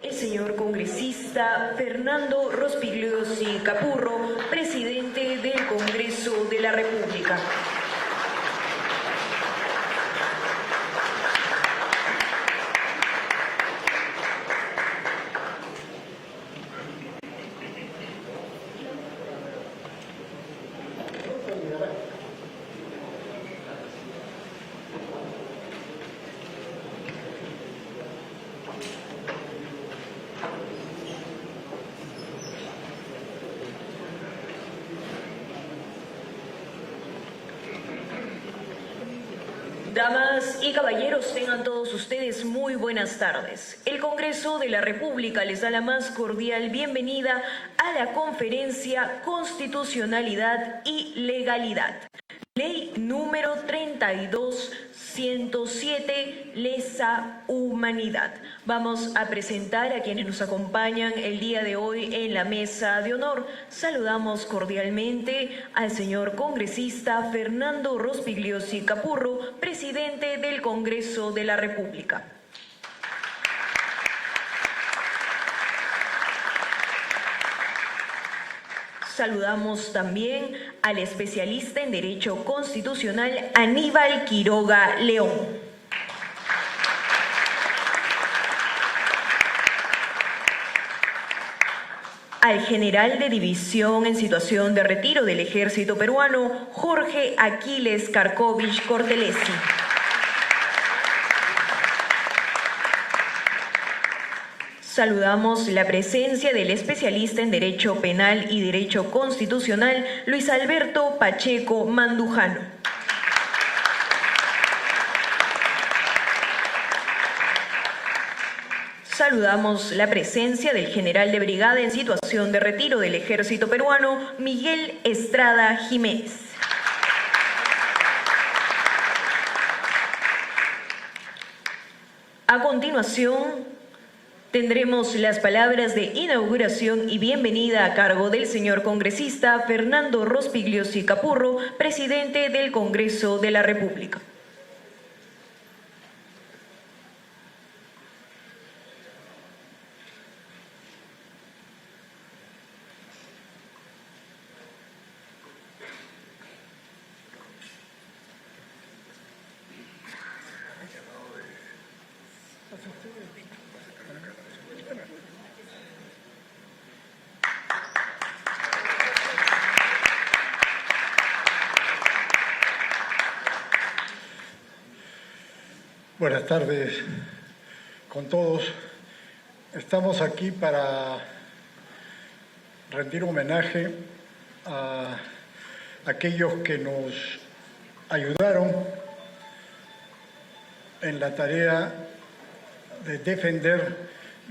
El señor congresista Fernando Rospigliosi Capurro, presidente del Congreso de la República. Damas y caballeros, tengan todos ustedes muy buenas tardes. El Congreso de la República les da la más cordial bienvenida a la conferencia Constitucionalidad y Legalidad. Ley número 32107, lesa humanidad. Vamos a presentar a quienes nos acompañan el día de hoy en la mesa de honor. Saludamos cordialmente al señor congresista Fernando Rospigliosi Capurro, presidente del Congreso de la República. Saludamos también al especialista en Derecho Constitucional Aníbal Quiroga León. Al general de división en situación de retiro del Ejército Peruano, Jorge Aquiles Karkovich Cortelesi. Saludamos la presencia del especialista en Derecho Penal y Derecho Constitucional, Luis Alberto Pacheco Mandujano. Saludamos la presencia del general de brigada en situación de retiro del Ejército Peruano, Miguel Estrada Jiménez. A continuación, tendremos las palabras de inauguración y bienvenida a cargo del señor congresista Fernando Rospigliosi Capurro, presidente del Congreso de la República. Buenas tardes con todos. Estamos aquí para rendir homenaje a aquellos que nos ayudaron en la tarea de defender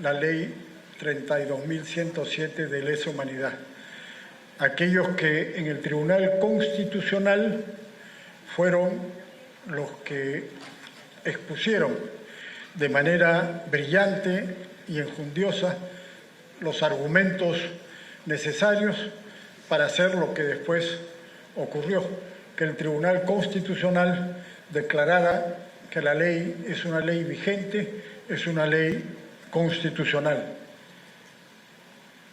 la ley 32.107 de lesa humanidad. Aquellos que en el Tribunal Constitucional fueron los que expusieron de manera brillante y enjundiosa los argumentos necesarios para hacer lo que después ocurrió, que el Tribunal Constitucional declarara que la ley es una ley vigente, es una ley constitucional.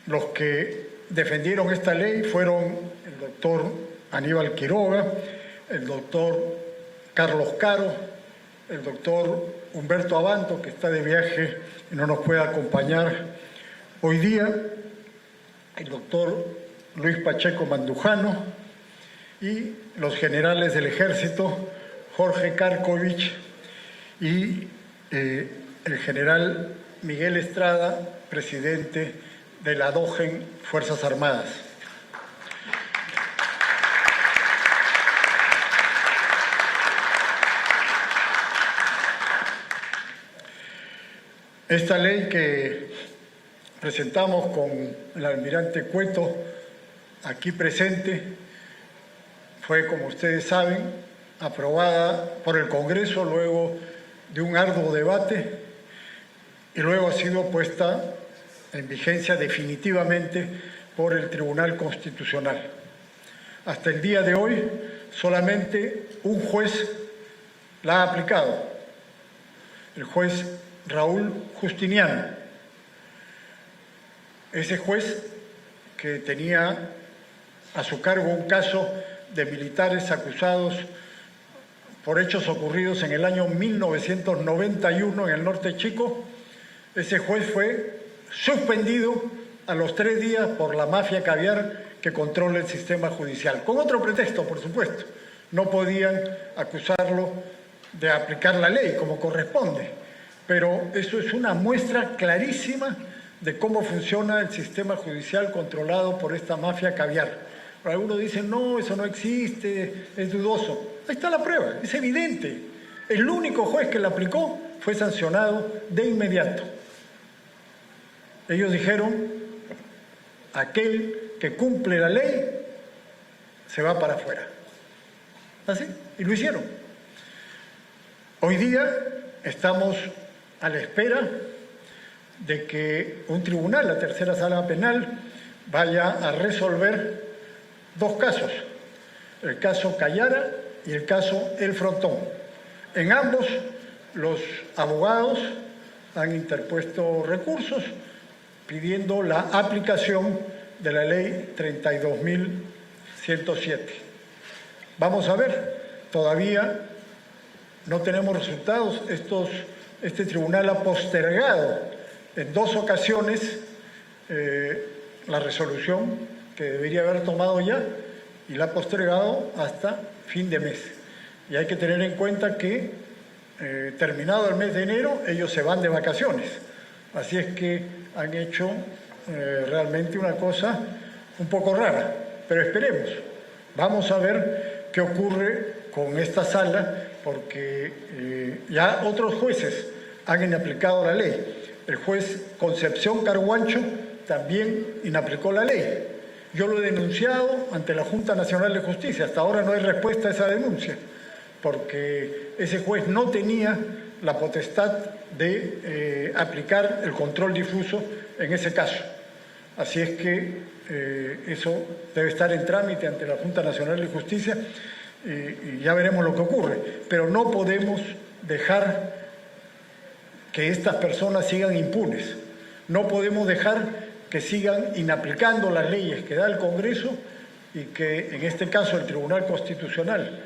Los que defendieron esta ley fueron el doctor Aníbal Quiroga, el doctor Carlos Caro, el doctor Humberto Abanto, que está de viaje y no nos puede acompañar hoy día, el doctor Luis Pacheco Mandujano y los generales del Ejército, Jorge Karkovich y el general Miguel Estrada, presidente de la DOGEN Fuerzas Armadas. Esta ley que presentamos con el almirante Cueto aquí presente fue, como ustedes saben, aprobada por el Congreso luego de un arduo debate y luego ha sido puesta en vigencia definitivamente por el Tribunal Constitucional. Hasta el día de hoy, solamente un juez la ha aplicado, el juez Raúl Justiniano, Ese juez que tenía a su cargo un caso de militares acusados por hechos ocurridos en el año 1991 en el norte chico, ese juez fue suspendido a los 3 días por la mafia caviar que controla el sistema judicial. Con otro pretexto, por supuesto. No podían acusarlo de aplicar la ley como corresponde. Pero eso es una muestra clarísima de cómo funciona el sistema judicial controlado por esta mafia caviar. Algunos dicen, no, eso no existe, es dudoso. Ahí está la prueba, es evidente. El único juez que la aplicó fue sancionado de inmediato. Ellos dijeron, aquel que cumple la ley se va para afuera. ¿Así? Y lo hicieron. Hoy día estamos a la espera de que un tribunal, la tercera sala penal, vaya a resolver 2 casos, el caso Callara y el caso El Frontón. En ambos, los abogados han interpuesto recursos pidiendo la aplicación de la ley 32.107. Vamos a ver, todavía no tenemos resultados. Este tribunal ha postergado en 2 ocasiones la resolución que debería haber tomado ya y la ha postergado hasta fin de mes. Y hay que tener en cuenta que terminado el mes de enero ellos se van de vacaciones. Así es que han hecho realmente una cosa un poco rara, pero esperemos. Vamos a ver qué ocurre con esta sala, porque ya otros jueces han inaplicado la ley. El juez Concepción Carguancho también inaplicó la ley. Yo lo he denunciado ante la Junta Nacional de Justicia. Hasta ahora no hay respuesta a esa denuncia, porque ese juez no tenía la potestad de aplicar el control difuso en ese caso. Así es que eso debe estar en trámite ante la Junta Nacional de Justicia y ya veremos lo que ocurre. Pero no podemos dejar que estas personas sigan impunes. No podemos dejar que sigan inaplicando las leyes que da el Congreso y que en este caso el Tribunal Constitucional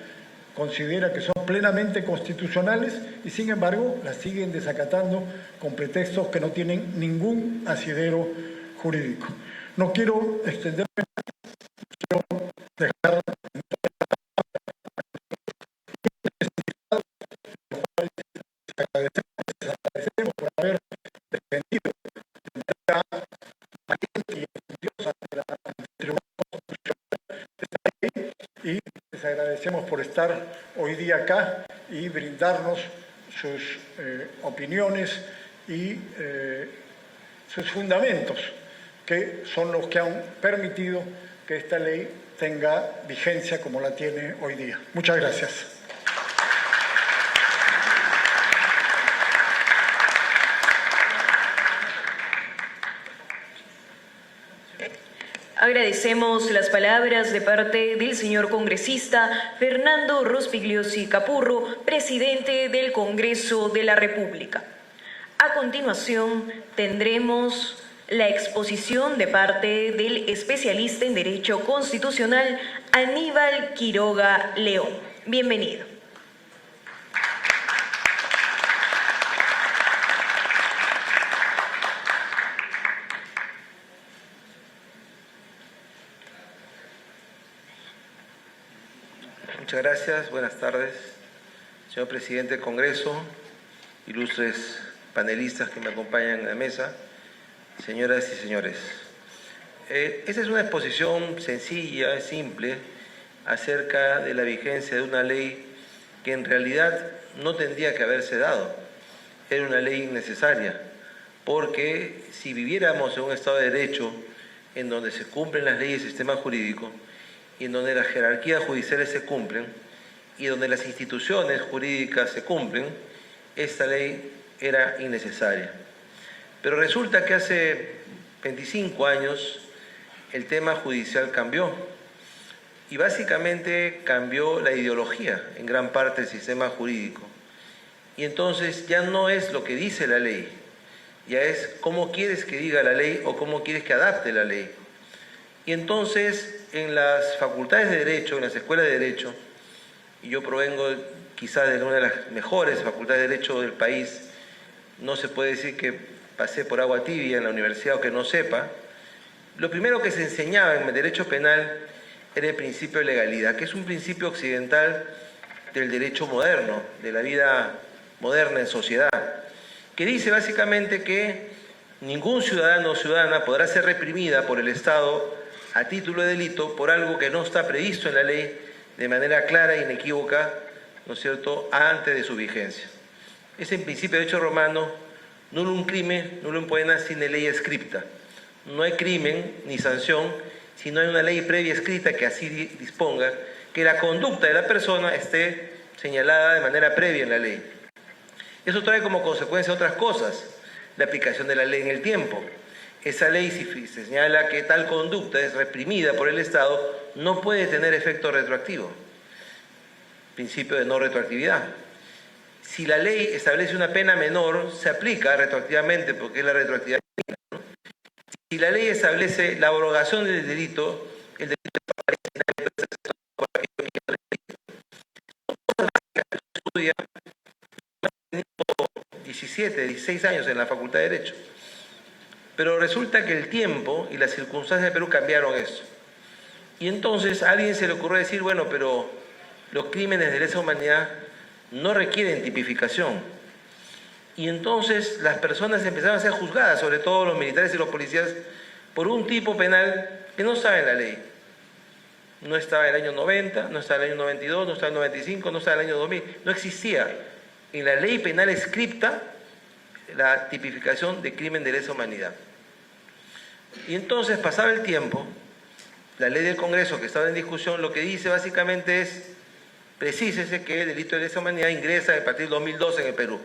considera que son plenamente constitucionales y sin embargo las siguen desacatando con pretextos que no tienen ningún asidero jurídico. No quiero extenderme, quiero dejar agradecemos por haber defendido de manera valiente y estudiosa ante el Tribunal Constitucional esta ley, y les agradecemos por estar hoy día acá y brindarnos sus opiniones y sus fundamentos, que son los que han permitido que esta ley tenga vigencia como la tiene hoy día. Muchas gracias. Agradecemos las palabras de parte del señor congresista Fernando Rospigliosi Capurro, presidente del Congreso de la República. A continuación, tendremos la exposición de parte del especialista en Derecho Constitucional Aníbal Quiroga León. Bienvenido. Muchas gracias, buenas tardes, señor presidente del Congreso, ilustres panelistas que me acompañan en la mesa, señoras y señores. Esta es una exposición sencilla, simple, acerca de la vigencia de una ley que en realidad no tendría que haberse dado. Era una ley innecesaria, porque si viviéramos en un Estado de Derecho en donde se cumplen las leyes del sistema jurídico, y en donde las jerarquías judiciales se cumplen y donde las instituciones jurídicas se cumplen, esta ley era innecesaria. Pero resulta que hace 25 años el tema judicial cambió y básicamente cambió la ideología en gran parte del sistema jurídico. Y entonces ya no es lo que dice la ley, Ya es cómo quieres que diga la ley o cómo quieres que adapte la ley. Y entonces, en las facultades de Derecho, en las escuelas de Derecho, y yo provengo quizás de una de las mejores facultades de Derecho del país, no se puede decir que pasé por agua tibia en la universidad o que no sepa, lo primero que se enseñaba en el derecho penal era el principio de legalidad, que es un principio occidental del derecho moderno, de la vida moderna en sociedad, que dice básicamente que ningún ciudadano o ciudadana podrá ser reprimida por el Estado a título de delito por algo que no está previsto en la ley de manera clara e inequívoca, ¿no es cierto?, antes de su vigencia. Es en principio de derecho romano, nullum crimen, nullum poena sine ley scripta. No hay crimen ni sanción si no hay una ley previa escrita que así disponga que la conducta de la persona esté señalada de manera previa en la ley. Eso trae como consecuencia otras cosas, la aplicación de la ley en el tiempo. Esa ley, si se señala que tal conducta es reprimida por el Estado, no puede tener efecto retroactivo. Principio de no retroactividad. Si la ley establece una pena menor, se aplica retroactivamente porque es la retroactividad. Si la ley establece la abrogación del delito, el delito por aquello que estudia 17, 16 años en la Facultad de Derecho. Pero resulta que el tiempo y las circunstancias de Perú cambiaron eso. Y entonces a alguien se le ocurrió decir, bueno, pero los crímenes de lesa humanidad no requieren tipificación. Y entonces las personas empezaron a ser juzgadas, sobre todo los militares y los policías, por un tipo penal que no estaba en la ley. No estaba en el año 90, no estaba en el año 92, no estaba en el 95, no estaba en el año 2000. No existía en la ley penal escrita la tipificación de crimen de lesa humanidad. Y entonces pasaba el tiempo, la ley del Congreso que estaba en discusión lo que dice básicamente es, precísese que el delito de lesa humanidad ingresa a partir del 2012 en el Perú.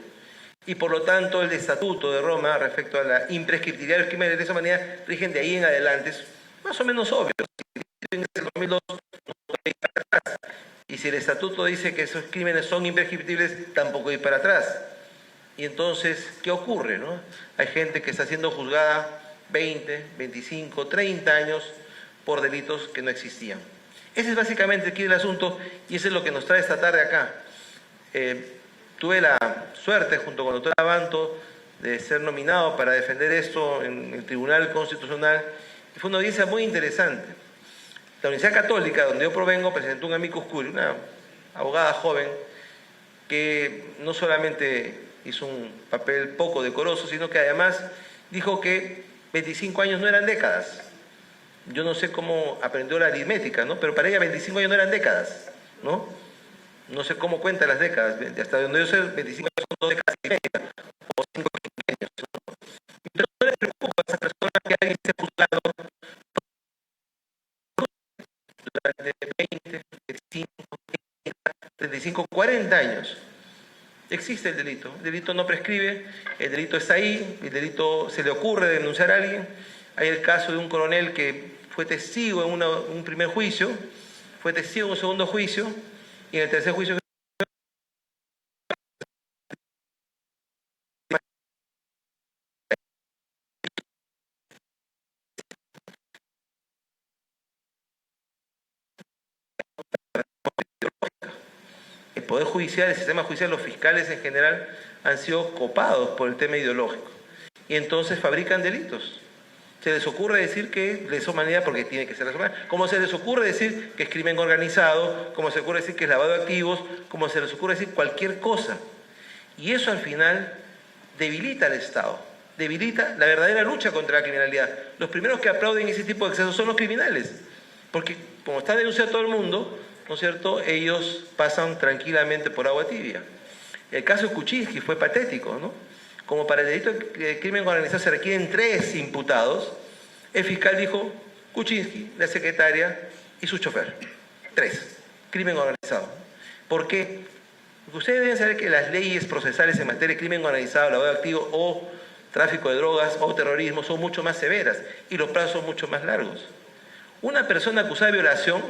Y por lo tanto el Estatuto de Roma respecto a la imprescriptibilidad de los crímenes de lesa humanidad rigen de ahí en adelante. Es más o menos obvio. Si ingresa en el 2002, no puede ir para atrás. Y si el Estatuto dice que esos crímenes son imprescriptibles, tampoco ir para atrás. Y entonces, ¿qué ocurre, no? Hay gente que está siendo juzgada 20, 25, 30 años por delitos que no existían. Ese es básicamente aquí el asunto y eso es lo que nos trae esta tarde acá. Tuve la suerte, junto con el doctor Abanto, de ser nominado para defender esto en el Tribunal Constitucional. Y fue una audiencia muy interesante. La Universidad Católica, donde yo provengo, presentó un amicus curiae, una abogada joven, que no solamente hizo un papel poco decoroso, sino que además dijo que 25 años no eran décadas. Yo no sé cómo aprendió la aritmética, ¿no? Pero para ella 25 años no eran décadas, ¿no? No sé cómo cuenta las décadas. Hasta donde yo sé, 25 años son 2 décadas y media, o 5 quinquenios, ¿no? Pero no le preocupa a esa persona que alguien esté juzgado durante 20, 25, 35, 40 años. Existe el delito no prescribe, el delito está ahí, el delito se le ocurre denunciar a alguien. Hay el caso de un coronel que fue testigo en un primer juicio, fue testigo en un segundo juicio, y en el tercer juicio el Poder Judicial, el sistema judicial, los fiscales en general han sido copados por el tema ideológico. Y entonces fabrican delitos. Se les ocurre decir que es lesa humanidad porque tiene que ser lesa humanidad. Como se les ocurre decir que es crimen organizado, como se les ocurre decir que es lavado de activos, como se les ocurre decir cualquier cosa. Y eso al final debilita al Estado, debilita la verdadera lucha contra la criminalidad. Los primeros que aplauden ese tipo de excesos son los criminales. Porque como está denunciado todo el mundo, ¿no es cierto?, ellos pasan tranquilamente por agua tibia. El caso de Kuczynski fue patético, ¿no? Como para el delito de crimen organizado se requieren 3 imputados, el fiscal dijo Kuczynski, la secretaria y su chofer. 3. Crimen organizado. ¿Por qué? Porque ustedes deben saber que las leyes procesales en materia de crimen organizado, lavado de activos o tráfico de drogas o terrorismo son mucho más severas y los plazos son mucho más largos. Una persona acusada de violación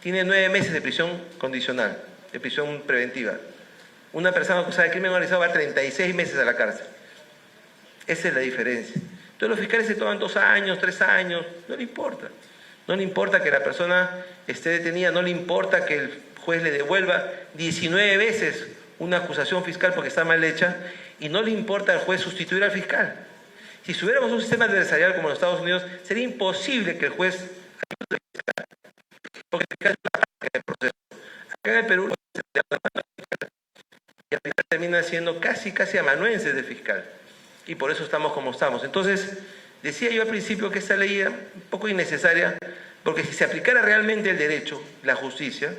tiene 9 meses de prisión condicional, de prisión preventiva. Una persona acusada de crimen organizado va a 36 meses a la cárcel. Esa es la diferencia. Entonces los fiscales se toman 2 años, 3 años, no le importa. No le importa que la persona esté detenida, no le importa que el juez le devuelva 19 veces una acusación fiscal porque está mal hecha, y no le importa al juez sustituir al fiscal. Si tuviéramos un sistema adversarial como en los Estados Unidos, sería imposible que el juez ayude al fiscal, porque el fiscal es una parte del proceso. Acá en el Perú, y al final termina siendo casi amanuenses de fiscal. Y por eso estamos como estamos. Entonces, decía yo al principio que esta ley era un poco innecesaria, porque si se aplicara realmente el derecho, la justicia,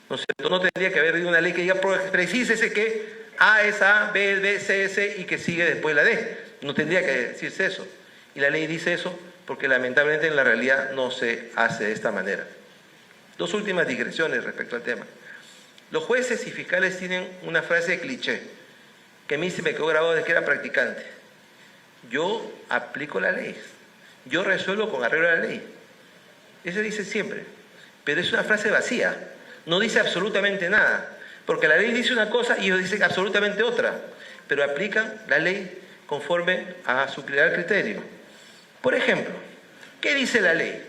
no tendría que haber una ley que diga precísese que A es A, B es B, C es C y que sigue después la D. No tendría que decirse eso. Y la ley dice eso porque lamentablemente en la realidad no se hace de esta manera. 2 últimas digresiones respecto al tema. Los jueces y fiscales tienen una frase de cliché que a mí se me quedó grabado desde que era practicante. Yo aplico la ley. Yo resuelvo con arreglo a la ley. Eso dice siempre. Pero es una frase vacía. No dice absolutamente nada. Porque la ley dice una cosa y ellos dicen absolutamente otra. Pero aplican la ley conforme a su claro criterio. Por ejemplo, ¿qué dice la ley?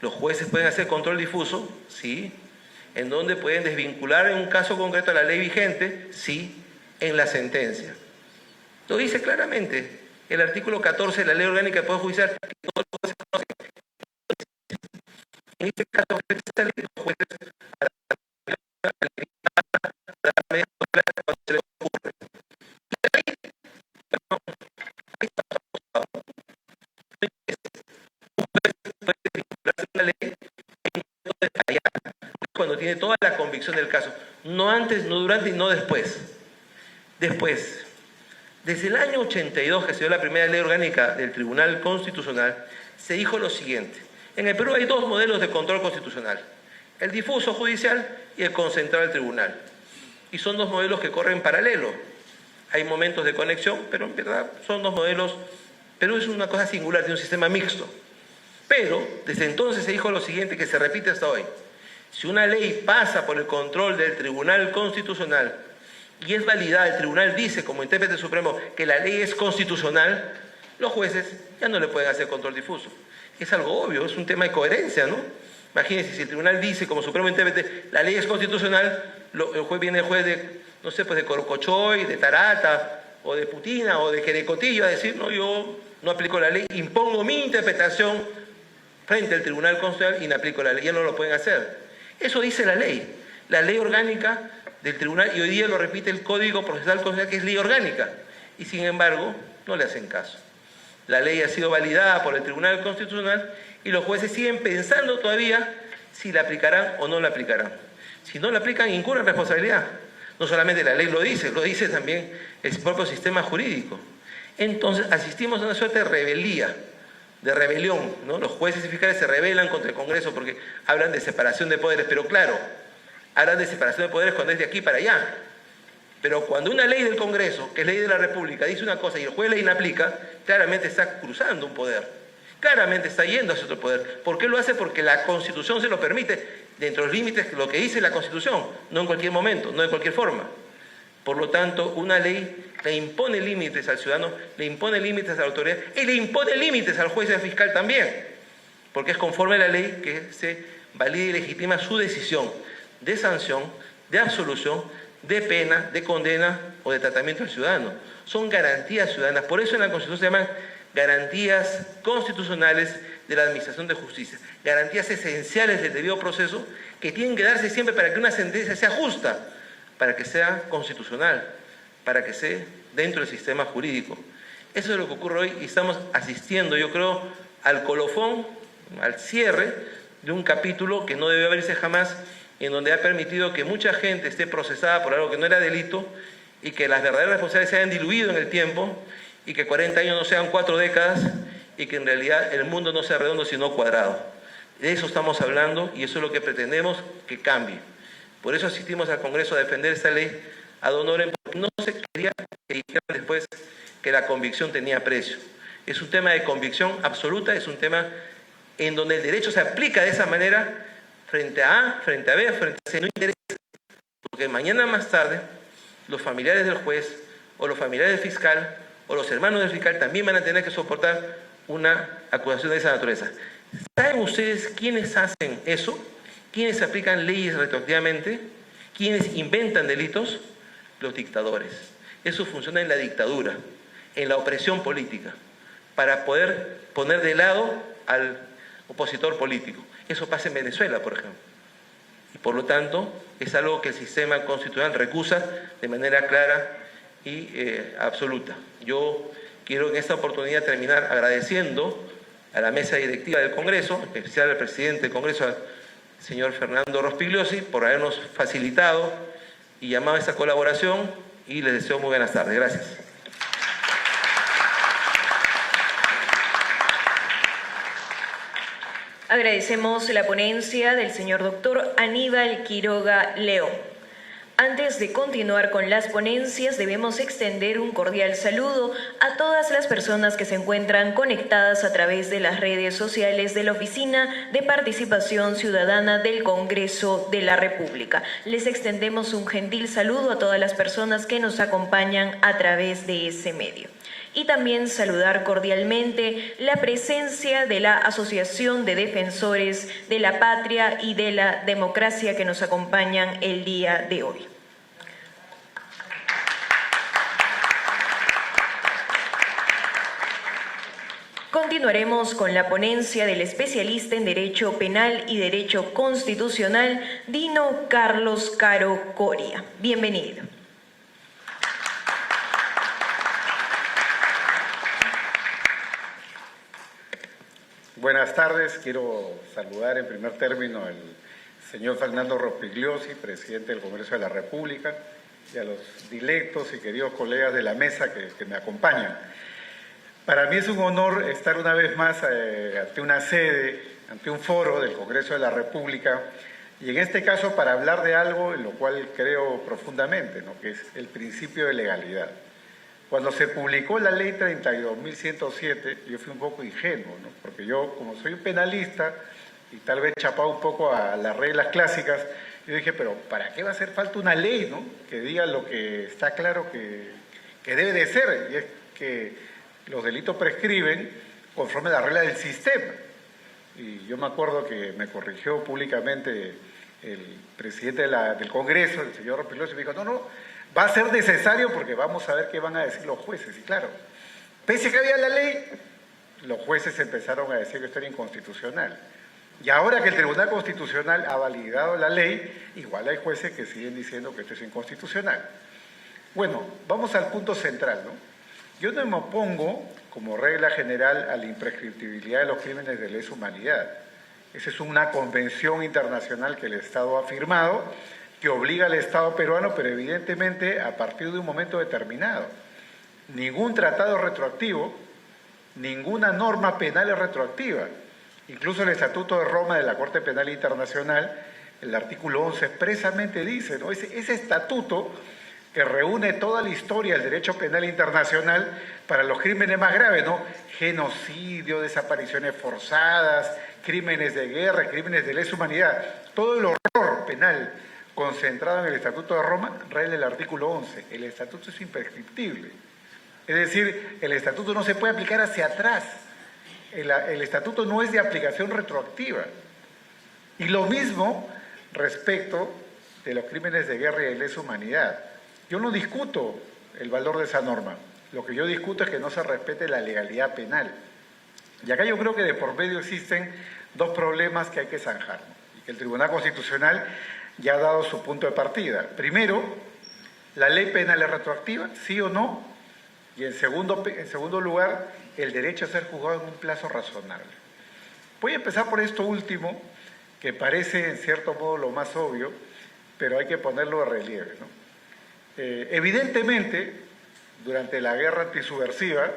Los jueces pueden hacer control difuso, sí. ¿En dónde pueden desvincular en un caso concreto a la ley vigente? Sí, en la sentencia. Lo dice claramente el artículo 14 de la Ley Orgánica del Poder Judicial, que todos los jueces conocen. En este caso, esta ley de los jueces cuando se les ocurre. La ley, puede desvincularse una ley cuando tiene toda la convicción del caso, no antes, no durante y no después. Después, desde el año 82 que se dio la primera ley orgánica del Tribunal Constitucional, se dijo lo siguiente: en el Perú hay 2 modelos de control constitucional, el difuso judicial y el concentrado del tribunal. Y son 2 modelos que corren paralelo. Hay momentos de conexión, pero en verdad son 2 modelos. Perú es una cosa singular, tiene un sistema mixto. Pero desde entonces se dijo lo siguiente, que se repite hasta hoy: si una ley pasa por el control del Tribunal Constitucional y es validada, el tribunal dice como intérprete supremo que la ley es constitucional, los jueces ya no le pueden hacer control difuso. Es algo obvio, es un tema de coherencia, ¿no? Imagínense, si el tribunal dice como supremo intérprete la ley es constitucional, el juez viene el juez de, no sé, pues de Corocochoy, de Tarata, o de Putina, o de Querecotillo a decir, no, yo no aplico la ley, impongo mi interpretación frente al Tribunal Constitucional y no aplico la ley, ya no lo pueden hacer. Eso dice la ley orgánica del tribunal, y hoy día lo repite el Código Procesal Constitucional, que es ley orgánica, y sin embargo no le hacen caso. La ley ha sido validada por el Tribunal Constitucional y los jueces siguen pensando todavía si la aplicarán o no la aplicarán. Si no la aplican, incurren responsabilidad. No solamente la ley lo dice también el propio sistema jurídico. Entonces asistimos a una suerte de rebeldía, de rebelión, ¿no? Los jueces y fiscales se rebelan contra el Congreso porque hablan de separación de poderes, pero claro, hablan de separación de poderes cuando es de aquí para allá. Pero cuando una ley del Congreso, que es ley de la República, dice una cosa y el juez la inaplica, claramente está cruzando un poder. Claramente está yendo hacia otro poder. ¿Por qué lo hace? Porque la Constitución se lo permite, dentro de los límites de lo que dice la Constitución, no en cualquier momento, no de cualquier forma. Por lo tanto, una ley le impone límites al ciudadano, le impone límites a la autoridad y le impone límites al juez y al fiscal también, porque es conforme a la ley que se valida y legitima su decisión de sanción, de absolución, de pena, de condena o de tratamiento al ciudadano. Son garantías ciudadanas. Por eso en la Constitución se llaman garantías constitucionales de la administración de justicia, garantías esenciales del debido proceso que tienen que darse siempre para que una sentencia sea justa, para que sea constitucional, para que sea dentro del sistema jurídico. Eso es lo que ocurre hoy y estamos asistiendo, yo creo, al colofón, al cierre de un capítulo que no debió abrirse jamás, en donde ha permitido que mucha gente esté procesada por algo que no era delito y que las verdaderas responsabilidades se hayan diluido en el tiempo y que 40 años no sean 4 décadas y que en realidad el mundo no sea redondo sino cuadrado. De eso estamos hablando y eso es lo que pretendemos que cambie. Por eso asistimos al Congreso a defender esta ley ad honorem, porque no se quería que dijeran después que la convicción tenía precio. Es un tema de convicción absoluta, es un tema en donde el derecho se aplica de esa manera frente a A, frente a B, frente a C, no interesa. Porque mañana más tarde, los familiares del juez, o los familiares del fiscal, o o los hermanos del fiscal también van a tener que soportar una acusación de esa naturaleza. ¿Saben ustedes quiénes hacen eso? ¿Quiénes aplican leyes retroactivamente? ¿Quiénes inventan delitos? Los dictadores. Eso funciona en la dictadura, en la opresión política, para poder poner de lado al opositor político. Eso pasa en Venezuela, por ejemplo. Y por lo tanto, es algo que el sistema constitucional recusa de manera clara y absoluta. Yo quiero en esta oportunidad terminar agradeciendo a la mesa directiva del Congreso, en especial al presidente del Congreso, al señor Fernando Rospigliosi, por habernos facilitado y llamado a esta colaboración, y les deseo muy buenas tardes. Gracias. Agradecemos la ponencia del señor doctor Aníbal Quiroga León. Antes de continuar con las ponencias, debemos extender un cordial saludo a todas las personas que se encuentran conectadas a través de las redes sociales de la Oficina de Participación Ciudadana del Congreso de la República. Les extendemos un gentil saludo a todas las personas que nos acompañan a través de ese medio. Y también saludar cordialmente la presencia de la Asociación de Defensores de la Patria y de la Democracia que nos acompañan el día de hoy. Continuaremos con la ponencia del especialista en Derecho Penal y Derecho Constitucional, Dino Carlos Caro Coria. Bienvenido. Buenas tardes. Quiero saludar en primer término al señor Fernando Rospigliosi, presidente del Congreso de la República, y a los dilectos y queridos colegas de la mesa que me acompañan. Para mí es un honor estar una vez más ante una sede, ante un foro del Congreso de la República, y en este caso para hablar de algo en lo cual creo profundamente, ¿no?, que es el principio de legalidad. Cuando se publicó la ley 32.107, yo fui un poco ingenuo, ¿no?, porque yo, como soy un penalista y tal vez chapado un poco a las reglas clásicas, yo dije, pero ¿para qué va a hacer falta una ley, ¿no?, que diga lo que está claro que debe de ser? Y es que los delitos prescriben conforme a la regla del sistema. Y yo me acuerdo que me corrigió públicamente el presidente del Congreso, el señor Rospigliosi, y me dijo, no, va a ser necesario porque vamos a ver qué van a decir los jueces. Y claro, pese a que había la ley, los jueces empezaron a decir que esto era inconstitucional. Y ahora que el Tribunal Constitucional ha validado la ley, igual hay jueces que siguen diciendo que esto es inconstitucional. Bueno, vamos al punto central, ¿no? Yo no me opongo, como regla general, a la imprescriptibilidad de los crímenes de lesa humanidad. Esa es una convención internacional que el Estado ha firmado, que obliga al Estado peruano, pero evidentemente a partir de un momento determinado. Ningún tratado es retroactivo, ninguna norma penal es retroactiva. Incluso el Estatuto de Roma de la Corte Penal Internacional, el artículo 11 expresamente dice, ¿no?, ese estatuto que reúne toda la historia del derecho penal internacional para los crímenes más graves, ¿no?, genocidio, desapariciones forzadas, crímenes de guerra, crímenes de lesa humanidad, todo el horror penal concentrado en el Estatuto de Roma, regla el artículo 11. El Estatuto es imprescriptible. Es decir, el Estatuto no se puede aplicar hacia atrás. El Estatuto no es de aplicación retroactiva. Y lo mismo respecto de los crímenes de guerra y de lesa humanidad. Yo no discuto el valor de esa norma. Lo que yo discuto es que no se respete la legalidad penal. Y acá yo creo que de por medio existen dos problemas que hay que zanjar, ¿no?, y que el Tribunal Constitucional ya ha dado su punto de partida. Primero, ¿la ley penal es retroactiva? ¿Sí o no? Y en segundo lugar, el derecho a ser juzgado en un plazo razonable. Voy a empezar por esto último, que parece en cierto modo lo más obvio, pero hay que ponerlo de relieve, ¿no? Evidentemente, durante la guerra antisubversiva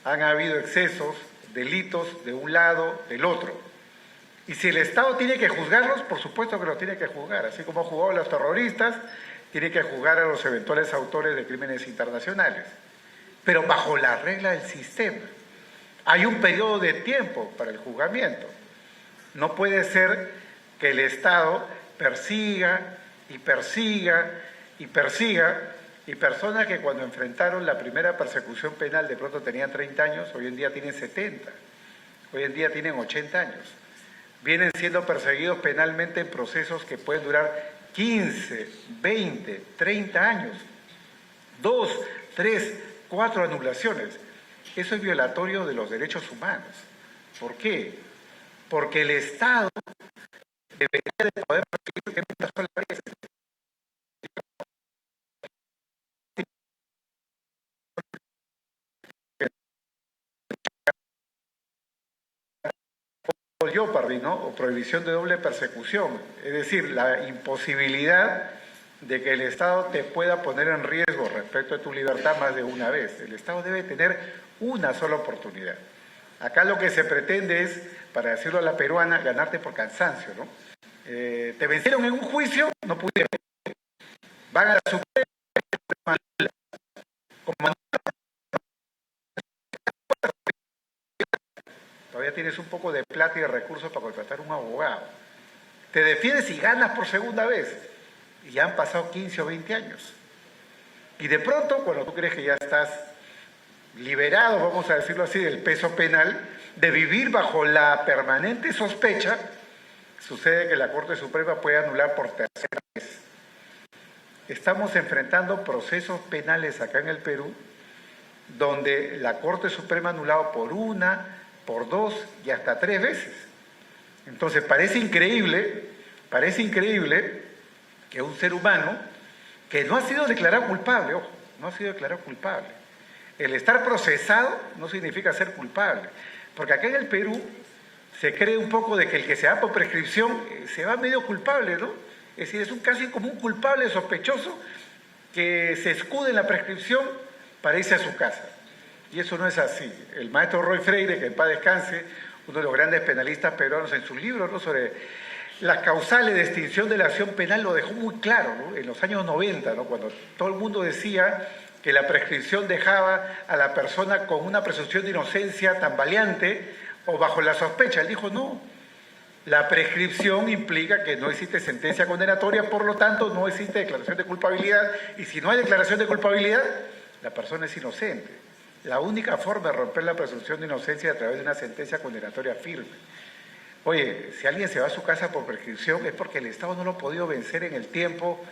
han habido excesos, delitos de un lado, del otro. Y si el Estado tiene que juzgarlos, por supuesto que los tiene que juzgar. Así como ha juzgado a los terroristas, tiene que juzgar a los eventuales autores de crímenes internacionales. Pero bajo la regla del sistema. Hay un periodo de tiempo para el juzgamiento. No puede ser que el Estado persiga y persiga y persiga Y personas que cuando enfrentaron la primera persecución penal de pronto tenían 30 años, hoy en día tienen 70, hoy en día tienen 80 años. Vienen siendo perseguidos penalmente en procesos que pueden durar 15, 20, 30 años. 2, 3, 4 anulaciones. Eso es violatorio de los derechos humanos. ¿Por qué? Porque el Estado debería de poder perseguir una sola vez. Jeopardy, ¿no? O prohibición de doble persecución. Es decir, la imposibilidad de que el Estado te pueda poner en riesgo respecto a tu libertad más de una vez. El Estado debe tener una sola oportunidad. Acá lo que se pretende es, para decirlo a la peruana, ganarte por cansancio, ¿no? Te vencieron en un juicio, no pudieron. Van a la Suprema, como todavía tienes un poco de plata y de recursos para contratar un abogado. Te defiendes y ganas por segunda vez. Y ya han pasado 15 o 20 años. Y de pronto, cuando tú crees que ya estás liberado, vamos a decirlo así, del peso penal, de vivir bajo la permanente sospecha, sucede que la Corte Suprema puede anular por tercera vez. Estamos enfrentando procesos penales acá en el Perú, donde la Corte Suprema ha anulado por una, por 2 y hasta 3 veces. Entonces parece increíble que un ser humano que no ha sido declarado culpable, ojo, no ha sido declarado culpable. El estar procesado no significa ser culpable, porque acá en el Perú se cree un poco de que el que se va por prescripción se va medio culpable, ¿no? Es decir, es casi como un culpable sospechoso que se escude en la prescripción para irse a su casa. Y eso no es así. El maestro Roy Freire, que en paz descanse, uno de los grandes penalistas peruanos, en su libro, ¿no?, sobre las causales de extinción de la acción penal, lo dejó muy claro, ¿no?, en los años 90, ¿no?, cuando todo el mundo decía que la prescripción dejaba a la persona con una presunción de inocencia tambaleante o bajo la sospecha. Él dijo, no, la prescripción implica que no existe sentencia condenatoria, por lo tanto no existe declaración de culpabilidad, y si no hay declaración de culpabilidad, la persona es inocente. La única forma de romper la presunción de inocencia es a través de una sentencia condenatoria firme. Oye, si alguien se va a su casa por prescripción es porque el Estado no lo ha podido vencer en el tiempo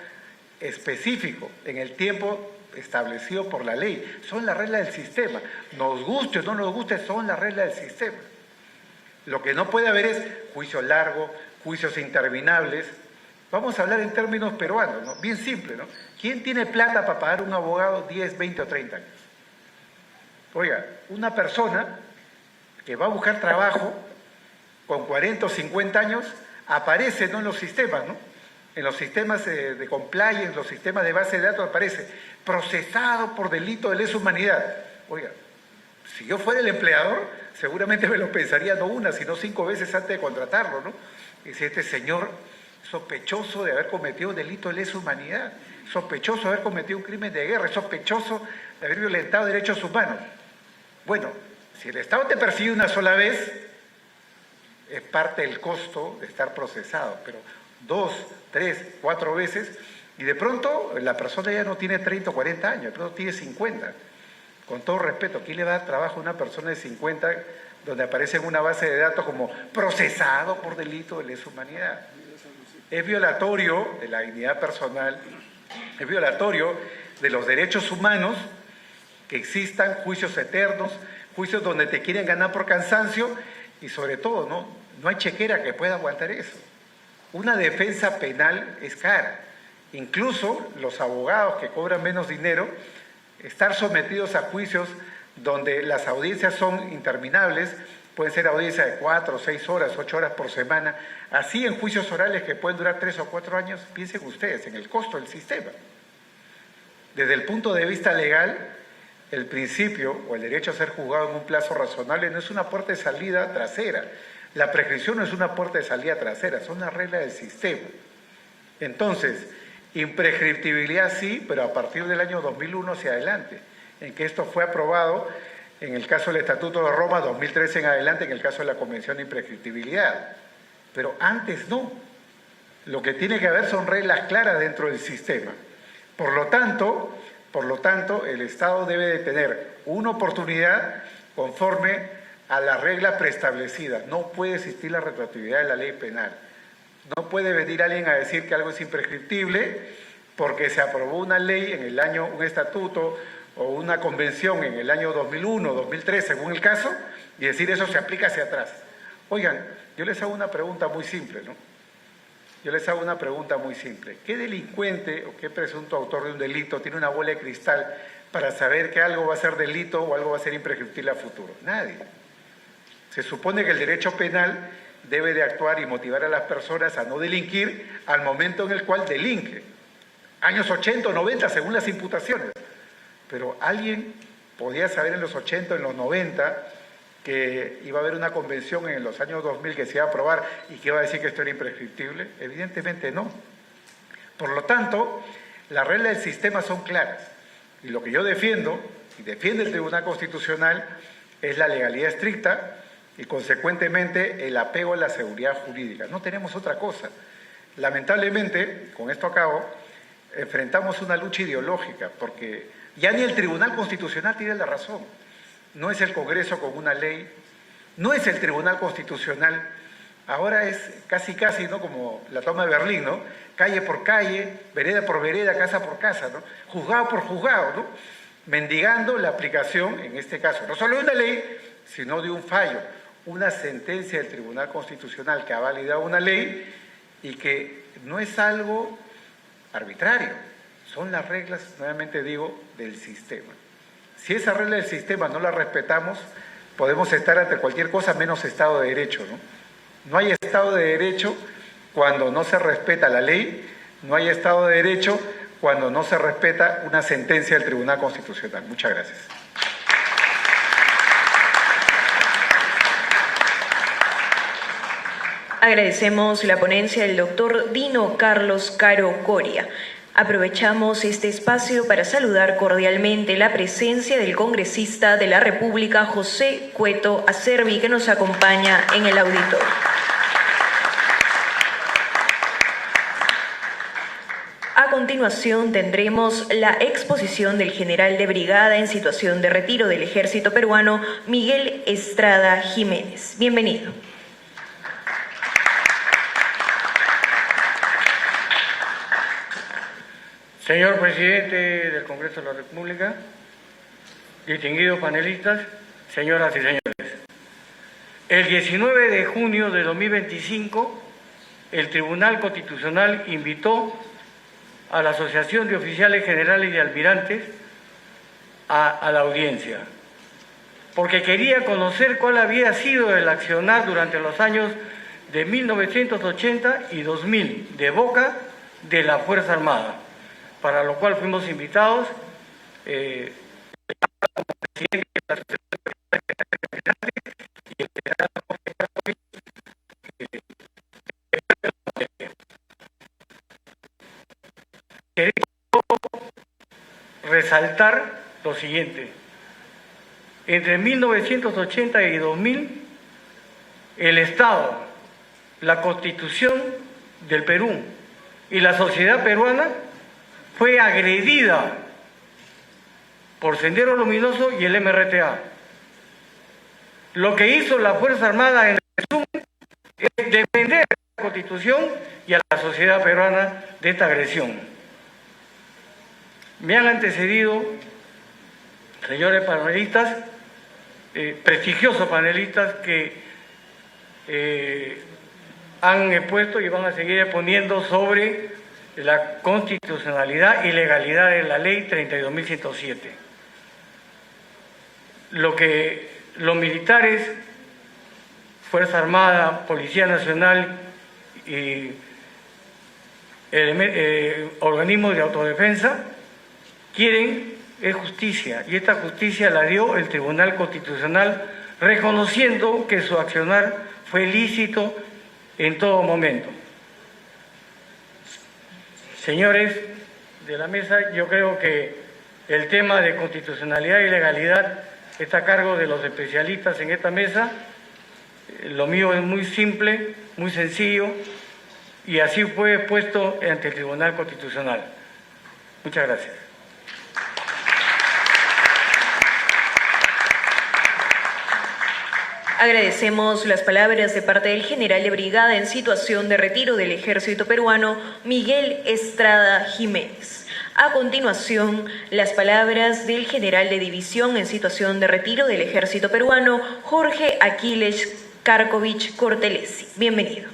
específico, en el tiempo establecido por la ley. Son las reglas del sistema. Nos guste o no nos guste, son las reglas del sistema. Lo que no puede haber es juicios largos, juicios interminables. Vamos a hablar en términos peruanos, ¿no? Bien simple, ¿no? ¿Quién tiene plata para pagar un abogado 10, 20 o 30 años? Oiga, una persona que va a buscar trabajo con 40 o 50 años aparece, ¿no?, en los sistemas, ¿no? En los sistemas de compliance, en los sistemas de base de datos aparece procesado por delito de lesa humanidad. Oiga, si yo fuera el empleador, seguramente me lo pensaría no una, sino 5 veces antes de contratarlo, ¿no? Y si este señor sospechoso de haber cometido un delito de lesa humanidad, sospechoso de haber cometido un crimen de guerra, sospechoso de haber violentado derechos humanos. Bueno, si el Estado te persigue una sola vez, es parte del costo de estar procesado, pero 2, 3, 4 veces, y de pronto la persona ya no tiene 30 o 40 años, de pronto tiene 50. Con todo respeto, ¿quién le va a dar trabajo a una persona de 50 donde aparece en una base de datos como procesado por delito de lesa humanidad? Es violatorio de la dignidad personal, es violatorio de los derechos humanos que existan juicios eternos, juicios donde te quieren ganar por cansancio, y sobre todo, no hay chequera que pueda aguantar eso. Una defensa penal es cara. Incluso los abogados que cobran menos dinero, estar sometidos a juicios donde las audiencias son interminables, pueden ser audiencias de 4, 6 horas, 8 horas por semana, así en juicios orales que pueden durar 3 o 4 años, piensen ustedes en el costo del sistema. Desde el punto de vista legal, el principio o el derecho a ser juzgado en un plazo razonable no es una puerta de salida trasera. La prescripción no es una puerta de salida trasera, son las reglas del sistema. Entonces, imprescriptibilidad sí, pero a partir del año 2001 hacia adelante, en que esto fue aprobado en el caso del Estatuto de Roma, 2013 en adelante, en el caso de la Convención de Imprescriptibilidad. Pero antes no. Lo que tiene que haber son reglas claras dentro del sistema. Por lo tanto, Por lo tanto, el Estado debe de tener una oportunidad conforme a la regla preestablecida. No puede existir la retroactividad de la ley penal. No puede venir alguien a decir que algo es imprescriptible porque se aprobó una ley en el año, un estatuto o una convención en el año 2001, 2003, según el caso, y decir eso se aplica hacia atrás. Oigan, yo les hago una pregunta muy simple, ¿no? Yo les hago una pregunta muy simple. ¿Qué delincuente o qué presunto autor de un delito tiene una bola de cristal para saber que algo va a ser delito o algo va a ser imprescriptible a futuro? Nadie. Se supone que el derecho penal debe de actuar y motivar a las personas a no delinquir al momento en el cual delinque. Años 80 o 90 según las imputaciones. Pero alguien podía saber en los 80 o en los 90 que iba a haber una convención en los años 2000 que se iba a aprobar y que iba a decir que esto era imprescriptible. Evidentemente no. Por lo tanto, las reglas del sistema son claras. Y lo que yo defiendo, y defiende el Tribunal Constitucional, es la legalidad estricta y consecuentemente el apego a la seguridad jurídica. No tenemos otra cosa. Lamentablemente, con esto acabo, enfrentamos una lucha ideológica porque ya ni el Tribunal Constitucional tiene la razón. No es el Congreso con una ley, no es el Tribunal Constitucional. Ahora es casi, ¿no? Como la toma de Berlín, ¿no? Calle por calle, vereda por vereda, casa por casa, ¿no? Juzgado por juzgado, ¿no? Mendigando la aplicación, en este caso, no solo de una ley, sino de un fallo, una sentencia del Tribunal Constitucional que ha validado una ley y que no es algo arbitrario, son las reglas, nuevamente digo, del sistema. Si esa regla del sistema no la respetamos, podemos estar ante cualquier cosa menos Estado de Derecho, ¿no? No hay Estado de Derecho cuando no se respeta la ley, no hay Estado de Derecho cuando no se respeta una sentencia del Tribunal Constitucional. Muchas gracias. Agradecemos la ponencia del doctor Dino Carlos Caro Coria. Aprovechamos este espacio para saludar cordialmente la presencia del congresista de la República, José Cueto Acerbi, que nos acompaña en el auditorio. A continuación tendremos la exposición del general de brigada en situación de retiro del Ejército Peruano, Miguel Estrada Jiménez. Bienvenido. Señor Presidente del Congreso de la República, distinguidos panelistas, señoras y señores. El 19 de junio de 2025, el Tribunal Constitucional invitó a la Asociación de Oficiales Generales y de Almirantes a la audiencia, porque quería conocer cuál había sido el accionar durante los años de 1980 y 2000 de boca de la Fuerza Armada, para lo cual fuimos invitados como presidente de la Asociación de y queremos resaltar lo siguiente. Entre 1980 y 2000, el Estado, la Constitución del Perú y la sociedad peruana fue agredida por Sendero Luminoso y el MRTA. Lo que hizo la Fuerza Armada en resumen es defender a la Constitución y a la sociedad peruana de esta agresión. Me han antecedido, señores panelistas, prestigiosos panelistas que han expuesto y van a seguir exponiendo sobre la constitucionalidad y legalidad de la ley 32.107. Lo que los militares, Fuerza Armada, Policía Nacional y organismos de autodefensa quieren es justicia, y esta justicia la dio el Tribunal Constitucional reconociendo que su accionar fue lícito en todo momento. Señores de la mesa, yo creo que el tema de constitucionalidad y legalidad está a cargo de los especialistas en esta mesa. Lo mío es muy simple, muy sencillo, y así fue expuesto ante el Tribunal Constitucional. Muchas gracias. Agradecemos las palabras de parte del general de brigada en situación de retiro del Ejército Peruano, Miguel Estrada Jiménez. A continuación, las palabras del general de división en situación de retiro del Ejército Peruano, Jorge Aquiles Karkovich Cortelesi. Bienvenido.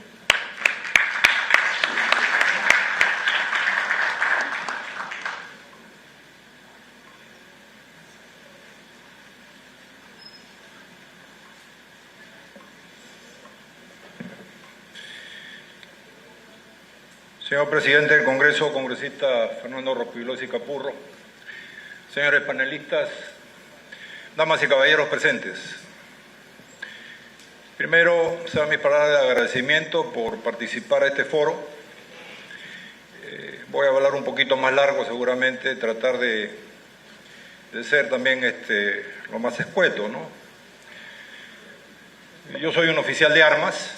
Señor Presidente del Congreso, congresista Fernando Rospigliosi Capurro, señores panelistas, damas y caballeros presentes. Primero, sean mis palabras de agradecimiento por participar a este foro. Voy a hablar un poquito más largo seguramente, tratar de ser también lo más escueto, ¿no? Yo soy un oficial de armas,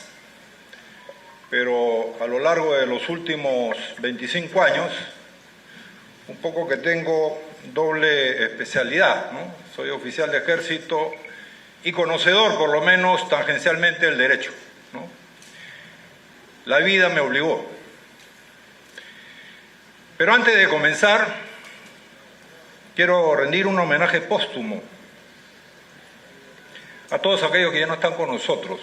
pero a lo largo de los últimos 25 años, un poco que tengo doble especialidad, ¿no? Soy oficial de ejército y conocedor, por lo menos tangencialmente, del derecho, ¿no? La vida me obligó. Pero antes de comenzar, quiero rendir un homenaje póstumo a todos aquellos que ya no están con nosotros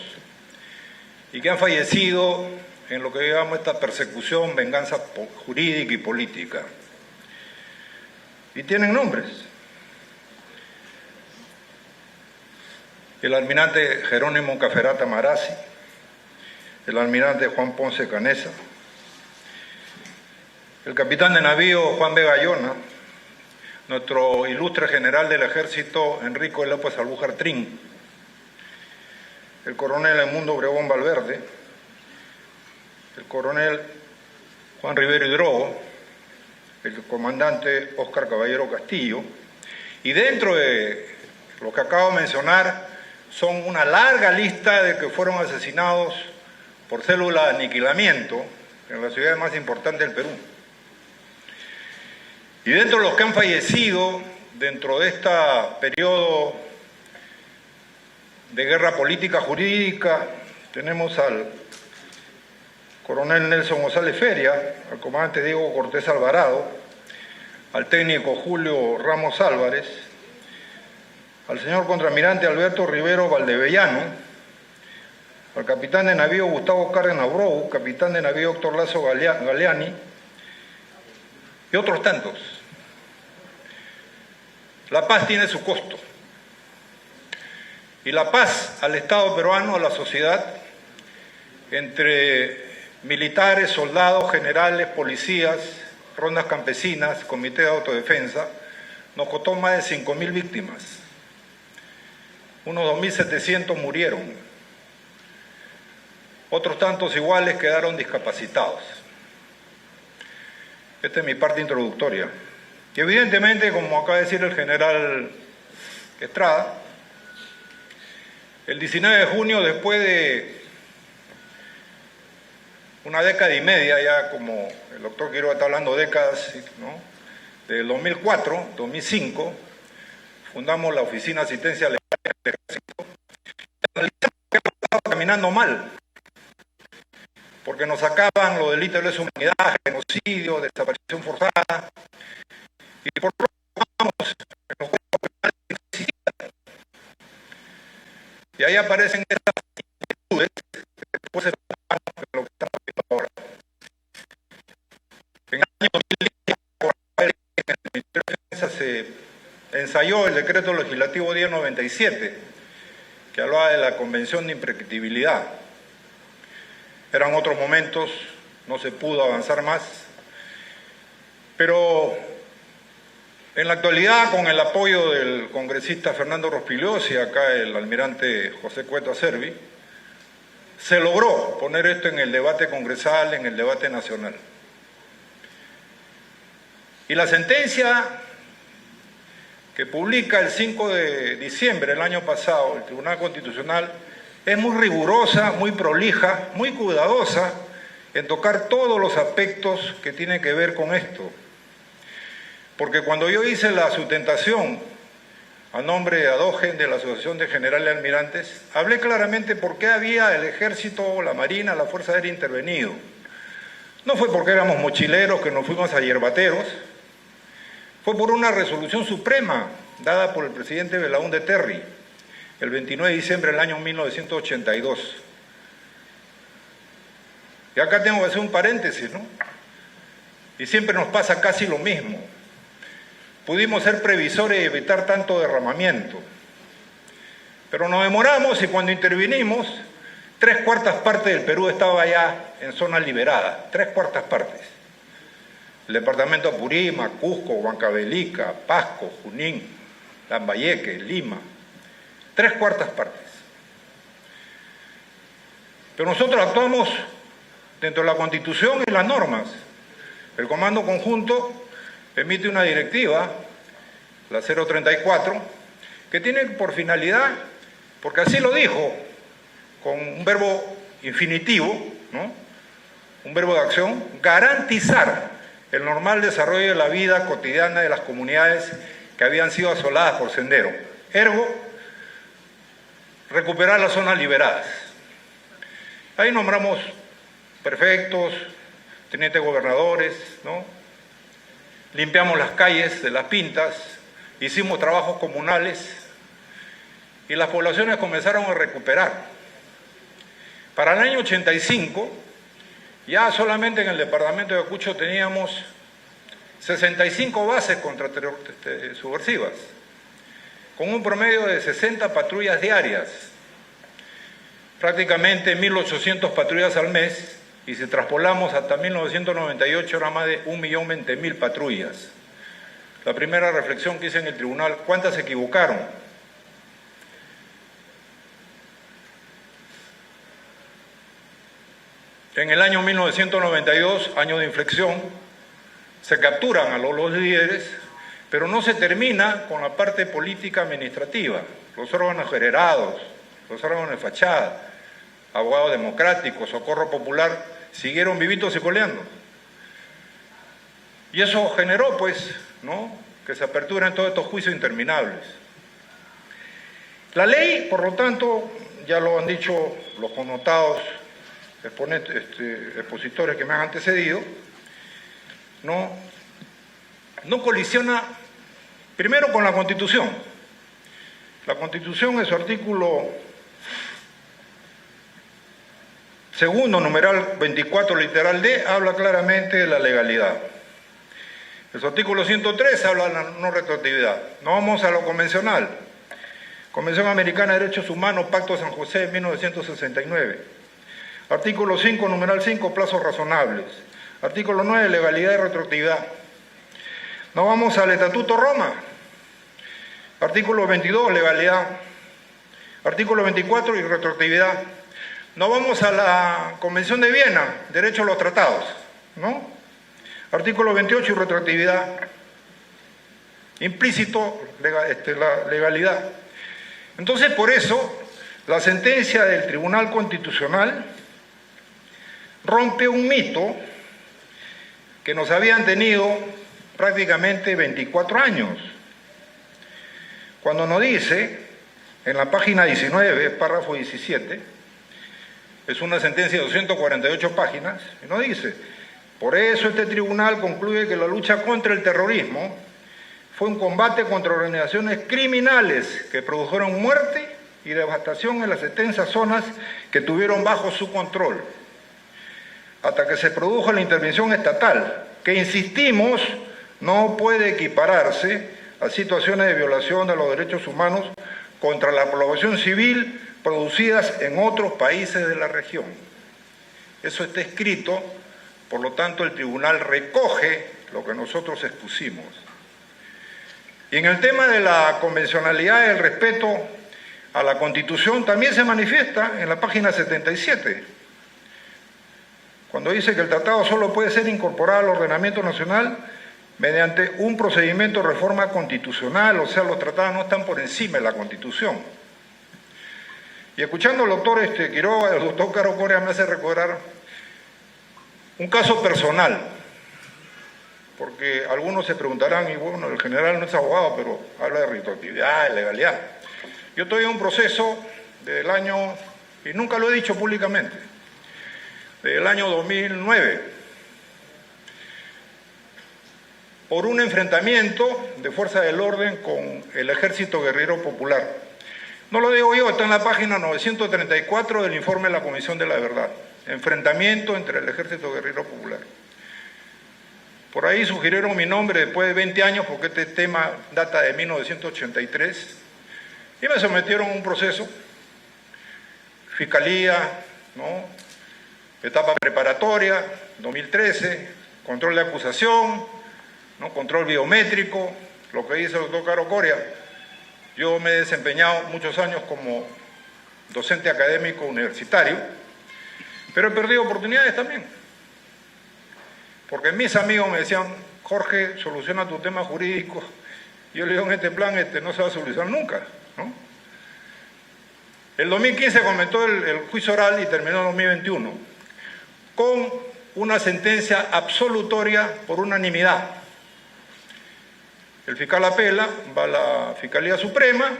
y que han fallecido en lo que llamamos esta persecución, venganza jurídica y política. Y tienen nombres. El almirante Jerónimo Caferata Marazzi, el almirante Juan Ponce Canesa, el capitán de navío Juan Vega Llona, nuestro ilustre general del ejército Enrico López Albújar Trin, el coronel Edmundo Obregón Valverde, el coronel Juan Rivero Hidrogo, el comandante Óscar Caballero Castillo, y dentro de lo que acabo de mencionar son una larga lista de que fueron asesinados por célula de aniquilamiento en la ciudad más importante del Perú. Y dentro de los que han fallecido dentro de este periodo de guerra política jurídica, tenemos al coronel Nelson González Feria, al comandante Diego Cortés Alvarado, al técnico Julio Ramos Álvarez, al señor contraalmirante Alberto Rivero Valdevellano, al capitán de navío Gustavo Cárdenas Brou, capitán de navío Héctor Lazo Galeani, y otros tantos. La paz tiene su costo. Y la paz al Estado peruano, a la sociedad, entre militares, soldados, generales, policías, rondas campesinas, comité de autodefensa, nos costó más de 5.000 víctimas. Unos 2.700 murieron. Otros tantos iguales quedaron discapacitados. Esta es mi parte introductoria. Y evidentemente, como acaba de decir el general Estrada, el 19 de junio, después de una década y media, ya como el doctor Quiroga está hablando décadas, ¿no? Del 2004, 2005, fundamos la Oficina de Asistencia Legal del Ejército. Analizamos que estaba caminando mal, porque nos sacaban los delitos de lesa humanidad, genocidio, desaparición forzada, y por lo tanto vamos en los juegos penales que existían. Y ahí aparecen estas actitudes que después se toman en lo que estamos viendo ahora. En el año 2010, en el Ministerio de Defensa se ensayó el decreto legislativo 1097, que hablaba de la Convención de Imprescriptibilidad. Eran otros momentos, no se pudo avanzar más, pero en la actualidad, con el apoyo del congresista Fernando Rospigliosi y acá el almirante José Cueto Acervi, se logró poner esto en el debate congresal, en el debate nacional. Y la sentencia que publica el 5 de diciembre del año pasado el Tribunal Constitucional es muy rigurosa, muy prolija, muy cuidadosa en tocar todos los aspectos que tienen que ver con esto. Porque cuando yo hice la sustentación a nombre de Adogen de la Asociación de Generales y Almirantes, hablé claramente por qué había el Ejército, la Marina, la Fuerza Aérea intervenido. No fue porque éramos mochileros que nos fuimos a yerbateros, fue por una resolución suprema dada por el presidente Belaúnde Terry el 29 de diciembre del año 1982. Y acá tengo que hacer un paréntesis, ¿no? Y siempre nos pasa casi lo mismo. Pudimos ser previsores y evitar tanto derramamiento. Pero nos demoramos y cuando intervinimos, 3/4 partes del Perú estaba ya en zona liberada. 3/4 partes. El departamento de Apurímac, Cusco, Huancavelica, Pasco, Junín, Lambayeque, Lima. 3/4 partes. Pero nosotros actuamos dentro de la Constitución y las normas. El Comando Conjunto emite una directiva, la 034, que tiene por finalidad, porque así lo dijo, con un verbo infinitivo, ¿no? Un verbo de acción, garantizar el normal desarrollo de la vida cotidiana de las comunidades que habían sido asoladas por Sendero. Ergo, recuperar las zonas liberadas. Ahí nombramos prefectos, tenientes gobernadores, ¿no? Limpiamos las calles de las pintas, hicimos trabajos comunales y las poblaciones comenzaron a recuperar. Para el año 85, ya solamente en el departamento de Ayacucho teníamos 65 bases subversivas, con un promedio de 60 patrullas diarias, prácticamente 1.800 patrullas al mes, y si traspolamos hasta 1998 era más de 1.020.000 patrullas. La primera reflexión que hice en el tribunal, ¿cuántas se equivocaron? En el año 1992, año de inflexión, se capturan a los líderes, pero no se termina con la parte política administrativa, los órganos generados, los órganos de fachada, abogados democráticos, socorro popular, siguieron vivitos y coleando. Y eso generó, pues, ¿no?, que se aperturan todos estos juicios interminables. La ley, por lo tanto, ya lo han dicho los connotados expositores que me han antecedido, no colisiona primero con la Constitución. La Constitución, en su artículo segundo, numeral 24, literal D, habla claramente de la legalidad. En su artículo 103 habla de la no retroactividad. No vamos a lo convencional. Convención Americana de Derechos Humanos, Pacto de San José de 1969. Artículo 5, numeral 5, plazos razonables. Artículo 9, legalidad y retroactividad. No vamos al Estatuto Roma. Artículo 22, legalidad. Artículo 24, y retroactividad. No vamos a la Convención de Viena, derecho a los tratados, ¿no? Artículo 28, y retroactividad. Implícito, la legalidad. Entonces, por eso, la sentencia del Tribunal Constitucional rompe un mito que nos habían tenido prácticamente 24 años. Cuando nos dice, en la página 19, párrafo 17, es una sentencia de 248 páginas, y nos dice: por eso este tribunal concluye que la lucha contra el terrorismo fue un combate contra organizaciones criminales que produjeron muerte y devastación en las extensas zonas que tuvieron bajo su control, hasta que se produjo la intervención estatal, que, insistimos, no puede equipararse a situaciones de violación de los derechos humanos contra la población civil producidas en otros países de la región. Eso está escrito, por lo tanto el tribunal recoge lo que nosotros expusimos. Y en el tema de la convencionalidad y el respeto a la Constitución también se manifiesta en la página 77, cuando dice que el tratado solo puede ser incorporado al ordenamiento nacional mediante un procedimiento de reforma constitucional, o sea, los tratados no están por encima de la Constitución. Y escuchando al doctor Quiroga, el doctor Caro Coria, me hace recordar un caso personal. porque algunos se preguntarán, y bueno, el general no es abogado, pero habla de retroactividad, de legalidad. Yo estoy en un proceso del año, y nunca lo he dicho públicamente, del año 2009, por un enfrentamiento de fuerza del orden con el Ejército Guerrero Popular. No lo digo yo, está en la página 934 del informe de la Comisión de la Verdad. Enfrentamiento entre el Ejército Guerrero Popular. Por ahí sugirieron mi nombre después de 20 años, porque este tema data de 1983, y me sometieron a un proceso, fiscalía, ¿no? Etapa preparatoria, 2013, control de acusación, ¿no? Control biométrico, lo que dice el doctor Caro Coria. Yo me he desempeñado muchos años como docente académico universitario, pero he perdido oportunidades también. Porque mis amigos me decían, Jorge, soluciona tu tema jurídico. Yo le digo, en este plan no se va a solucionar nunca, ¿no? El 2015 comenzó el juicio oral y terminó en 2021, con una sentencia absolutoria por unanimidad. El fiscal apela, va a la Fiscalía Suprema,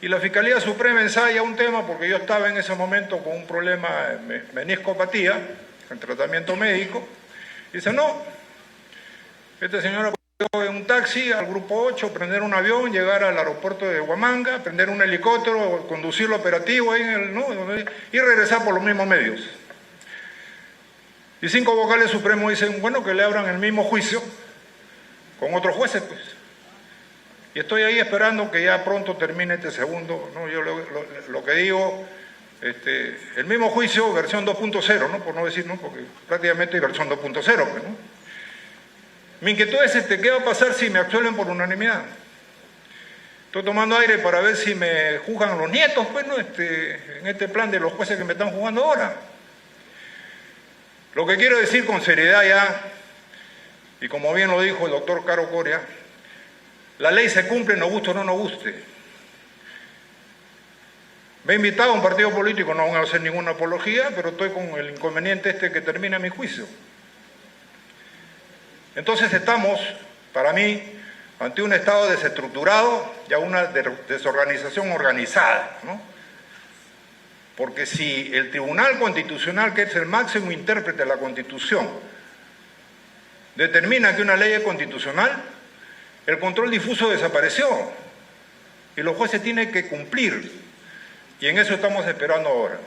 y la Fiscalía Suprema ensaya un tema, porque yo estaba en ese momento con un problema de meniscopatía, en tratamiento médico. Dice, no, este señor acudió en un taxi al grupo 8, prender un avión, llegar al aeropuerto de Huamanga, prender un helicóptero, conducirlo operativo ahí y regresar por los mismos medios. Y 5 vocales supremos dicen, bueno, que le abran el mismo juicio con otros jueces, pues. Y estoy ahí esperando que ya pronto termine este segundo, ¿no? Yo lo que digo, el mismo juicio, versión 2.0, ¿no? Por no decir, ¿no? Porque prácticamente hay versión 2.0, pues, ¿no? Mi inquietud es, ¿qué va a pasar si me absuelven por unanimidad? Estoy tomando aire para ver si me juzgan los nietos, pues, ¿no? En este plan de los jueces que me están juzgando ahora. Lo que quiero decir con seriedad ya, y como bien lo dijo el doctor Caro Coria, la ley se cumple, nos guste o no nos guste. Me he invitado a un partido político, no voy a hacer ninguna apología, pero estoy con el inconveniente que termina mi juicio. Entonces estamos, para mí, ante un Estado desestructurado y a una desorganización organizada, ¿no? Porque si el Tribunal Constitucional, que es el máximo intérprete de la Constitución, determina que una ley es constitucional, el control difuso desapareció y los jueces tienen que cumplir. Y en eso estamos esperando ahora.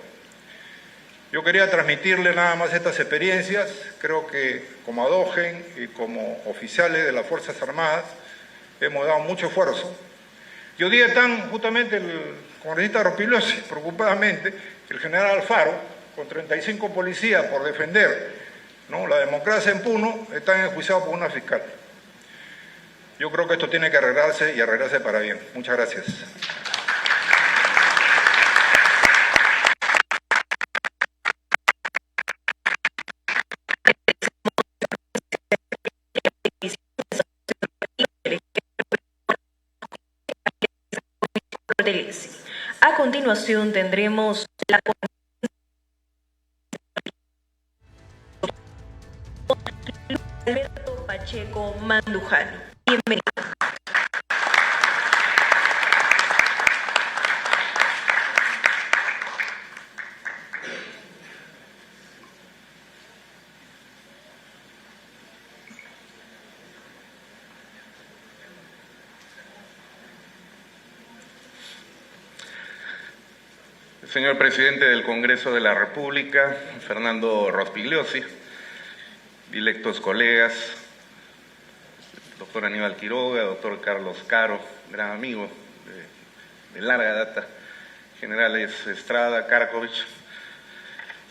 Yo quería transmitirle nada más estas experiencias. Creo que como ADOGEN y como oficiales de las Fuerzas Armadas hemos dado mucho esfuerzo. Y hoy día están justamente el congresista Rospigliosi, preocupadamente, el general Alfaro, con 35 policías por defender, ¿no?, la democracia en Puno, están enjuiciados por una fiscal. Yo creo que esto tiene que arreglarse y arreglarse para bien. Muchas gracias. A continuación tendremos la Alberto Pacheco Mandujano. Bienvenido. Señor Presidente del Congreso de la República, Fernando Rospigliosi, directos colegas, doctor Aníbal Quiroga, doctor Carlos Caro, gran amigo de larga data, generales Estrada, Karkovich,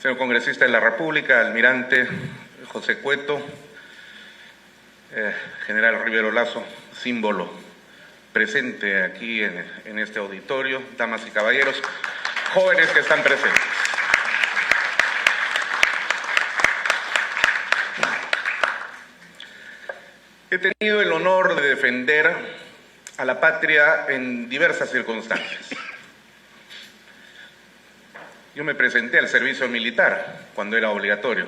señor congresista de la República, almirante José Cueto, general Rivero Lazo, símbolo presente aquí en este auditorio, damas y caballeros, jóvenes que están presentes. He tenido el honor de defender a la patria en diversas circunstancias. Yo me presenté al servicio militar cuando era obligatorio.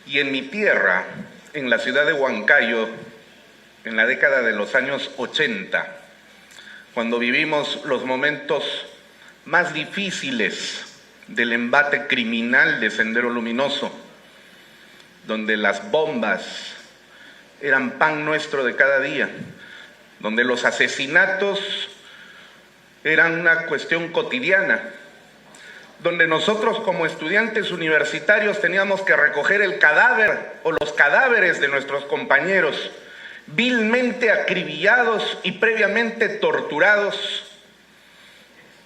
Y en mi tierra, en la ciudad de Huancayo, en la década de los años 80, cuando vivimos los momentos más difíciles del embate criminal de Sendero Luminoso, donde las bombas eran pan nuestro de cada día, donde los asesinatos eran una cuestión cotidiana, donde nosotros como estudiantes universitarios teníamos que recoger el cadáver o los cadáveres de nuestros compañeros vilmente acribillados y previamente torturados,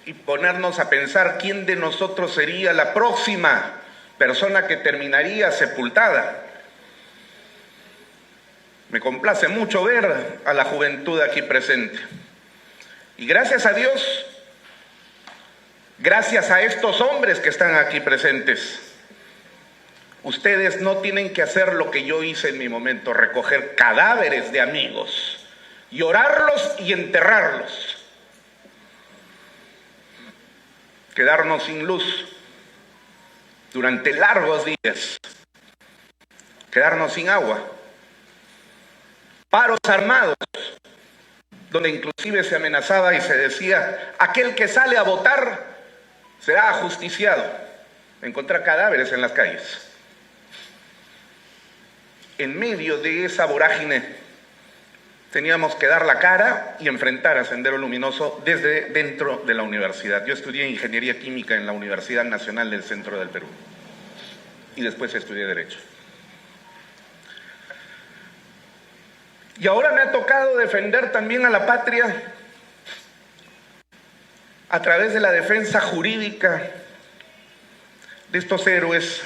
y ponernos a pensar quién de nosotros sería la próxima persona que terminaría sepultada. Me complace mucho ver a la juventud aquí presente. Y gracias a Dios, gracias a estos hombres que están aquí presentes, ustedes no tienen que hacer lo que yo hice en mi momento, recoger cadáveres de amigos, llorarlos y enterrarlos, quedarnos sin luz durante largos días, quedarnos sin agua, paros armados, donde inclusive se amenazaba y se decía: aquel que sale a votar será ajusticiado. Encontrar cadáveres en las calles. En medio de esa vorágine teníamos que dar la cara y enfrentar a Sendero Luminoso desde dentro de la universidad. Yo estudié Ingeniería Química en la Universidad Nacional del Centro del Perú y después estudié Derecho. Y ahora me ha tocado defender también a la patria a través de la defensa jurídica de estos héroes,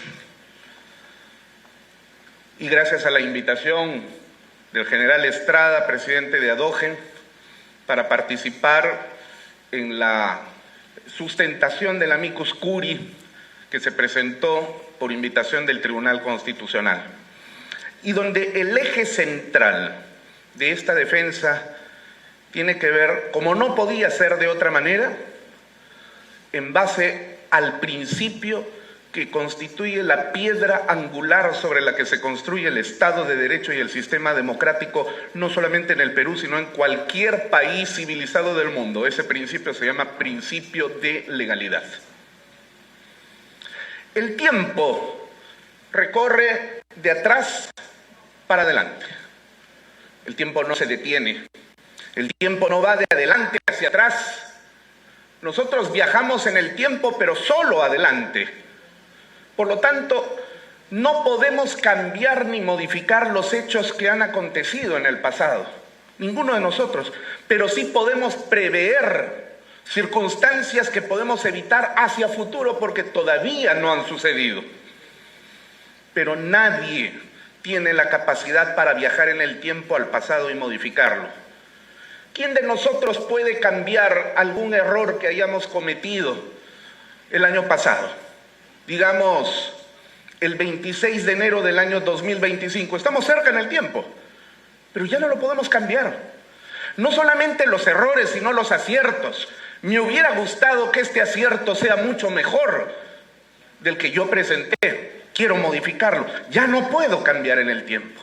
y gracias a la invitación del general Estrada, presidente de ADOGE, para participar en la sustentación del amicus curiae que se presentó por invitación del Tribunal Constitucional, y donde el eje central de esta defensa tiene que ver, como no podía ser de otra manera, en base al principio que constituye la piedra angular sobre la que se construye el Estado de Derecho y el sistema democrático, no solamente en el Perú, sino en cualquier país civilizado del mundo. Ese principio se llama principio de legalidad. El tiempo recorre de atrás para adelante. El tiempo no se detiene. El tiempo no va de adelante hacia atrás. Nosotros viajamos en el tiempo, pero solo adelante. Por lo tanto, no podemos cambiar ni modificar los hechos que han acontecido en el pasado. Ninguno de nosotros. Pero sí podemos prever circunstancias que podemos evitar hacia futuro porque todavía no han sucedido. Pero nadie tiene la capacidad para viajar en el tiempo al pasado y modificarlo. ¿Quién de nosotros puede cambiar algún error que hayamos cometido el año pasado? Digamos, el 26 de enero del año 2025. Estamos cerca en el tiempo, pero ya no lo podemos cambiar. No solamente los errores, sino los aciertos. Me hubiera gustado que este acierto sea mucho mejor del que yo presenté. Quiero modificarlo. Ya no puedo cambiar en el tiempo.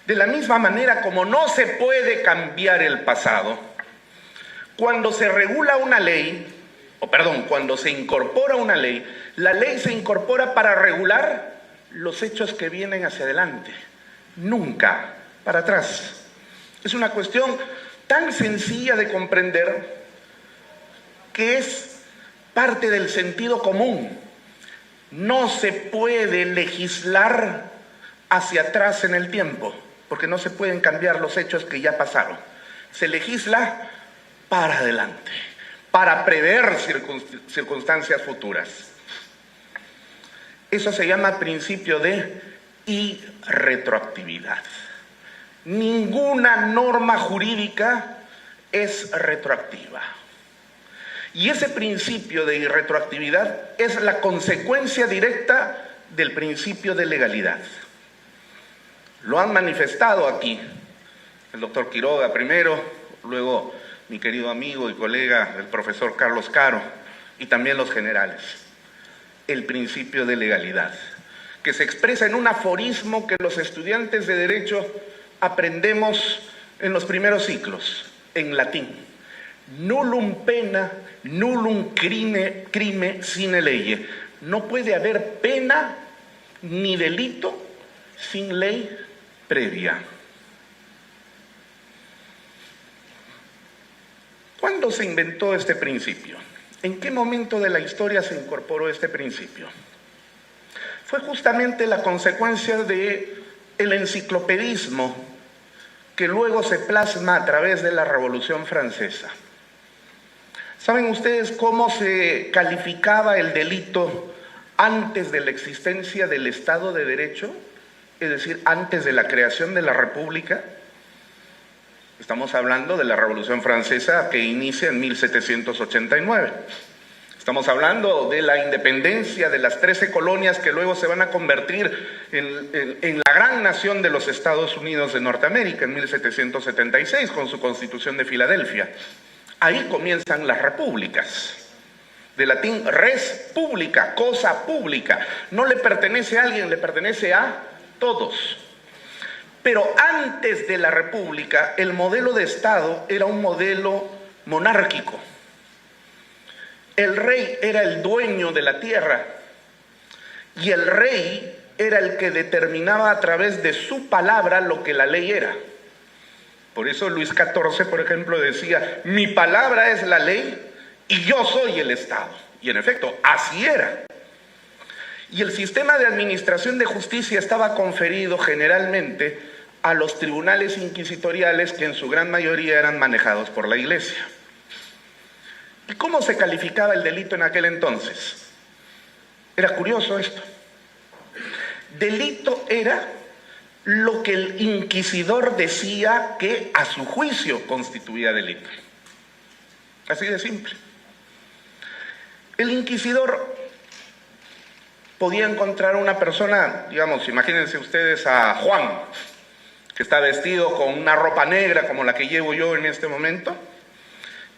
De la misma manera como no se puede cambiar el pasado, cuando se regula una ley, cuando se incorpora una ley, la ley se incorpora para regular los hechos que vienen hacia adelante, nunca para atrás. Es una cuestión tan sencilla de comprender que es parte del sentido común. No se puede legislar hacia atrás en el tiempo, porque no se pueden cambiar los hechos que ya pasaron. Se legisla para adelante, para prever circunstancias futuras. Eso se llama principio de irretroactividad. Ninguna norma jurídica es retroactiva. Y ese principio de irretroactividad es la consecuencia directa del principio de legalidad. Lo han manifestado aquí el doctor Quiroga primero, luego mi querido amigo y colega, el profesor Carlos Caro, y también los generales. El principio de legalidad, que se expresa en un aforismo que los estudiantes de Derecho aprendemos en los primeros ciclos, en latín. Nullum pena, nullum crime sine leye. No puede haber pena ni delito sin ley previa. ¿Cuándo se inventó este principio? ¿En qué momento de la historia se incorporó este principio? Fue justamente la consecuencia del enciclopedismo que luego se plasma a través de la Revolución Francesa. ¿Saben ustedes cómo se calificaba el delito antes de la existencia del Estado de Derecho? Es decir, antes de la creación de la República. Estamos hablando de la Revolución Francesa que inicia en 1789. Estamos hablando de la independencia de las 13 colonias que luego se van a convertir en la gran nación de los Estados Unidos de Norteamérica en 1776 con su Constitución de Filadelfia. Ahí comienzan las repúblicas. De latín res publica, cosa pública. No le pertenece a alguien, le pertenece a todos. Pero antes de la república, el modelo de Estado era un modelo monárquico. El rey era el dueño de la tierra y el rey era el que determinaba a través de su palabra lo que la ley era. Por eso Luis XIV, por ejemplo, decía, mi palabra es la ley y yo soy el Estado. Y en efecto, así era. Y el sistema de administración de justicia estaba conferido generalmente a los tribunales inquisitoriales que en su gran mayoría eran manejados por la Iglesia. ¿Y cómo se calificaba el delito en aquel entonces? Era curioso esto. Delito era lo que el inquisidor decía que a su juicio constituía delito. Así de simple. El inquisidor podía encontrar a una persona, digamos, imagínense ustedes a Juan, que está vestido con una ropa negra como la que llevo yo en este momento,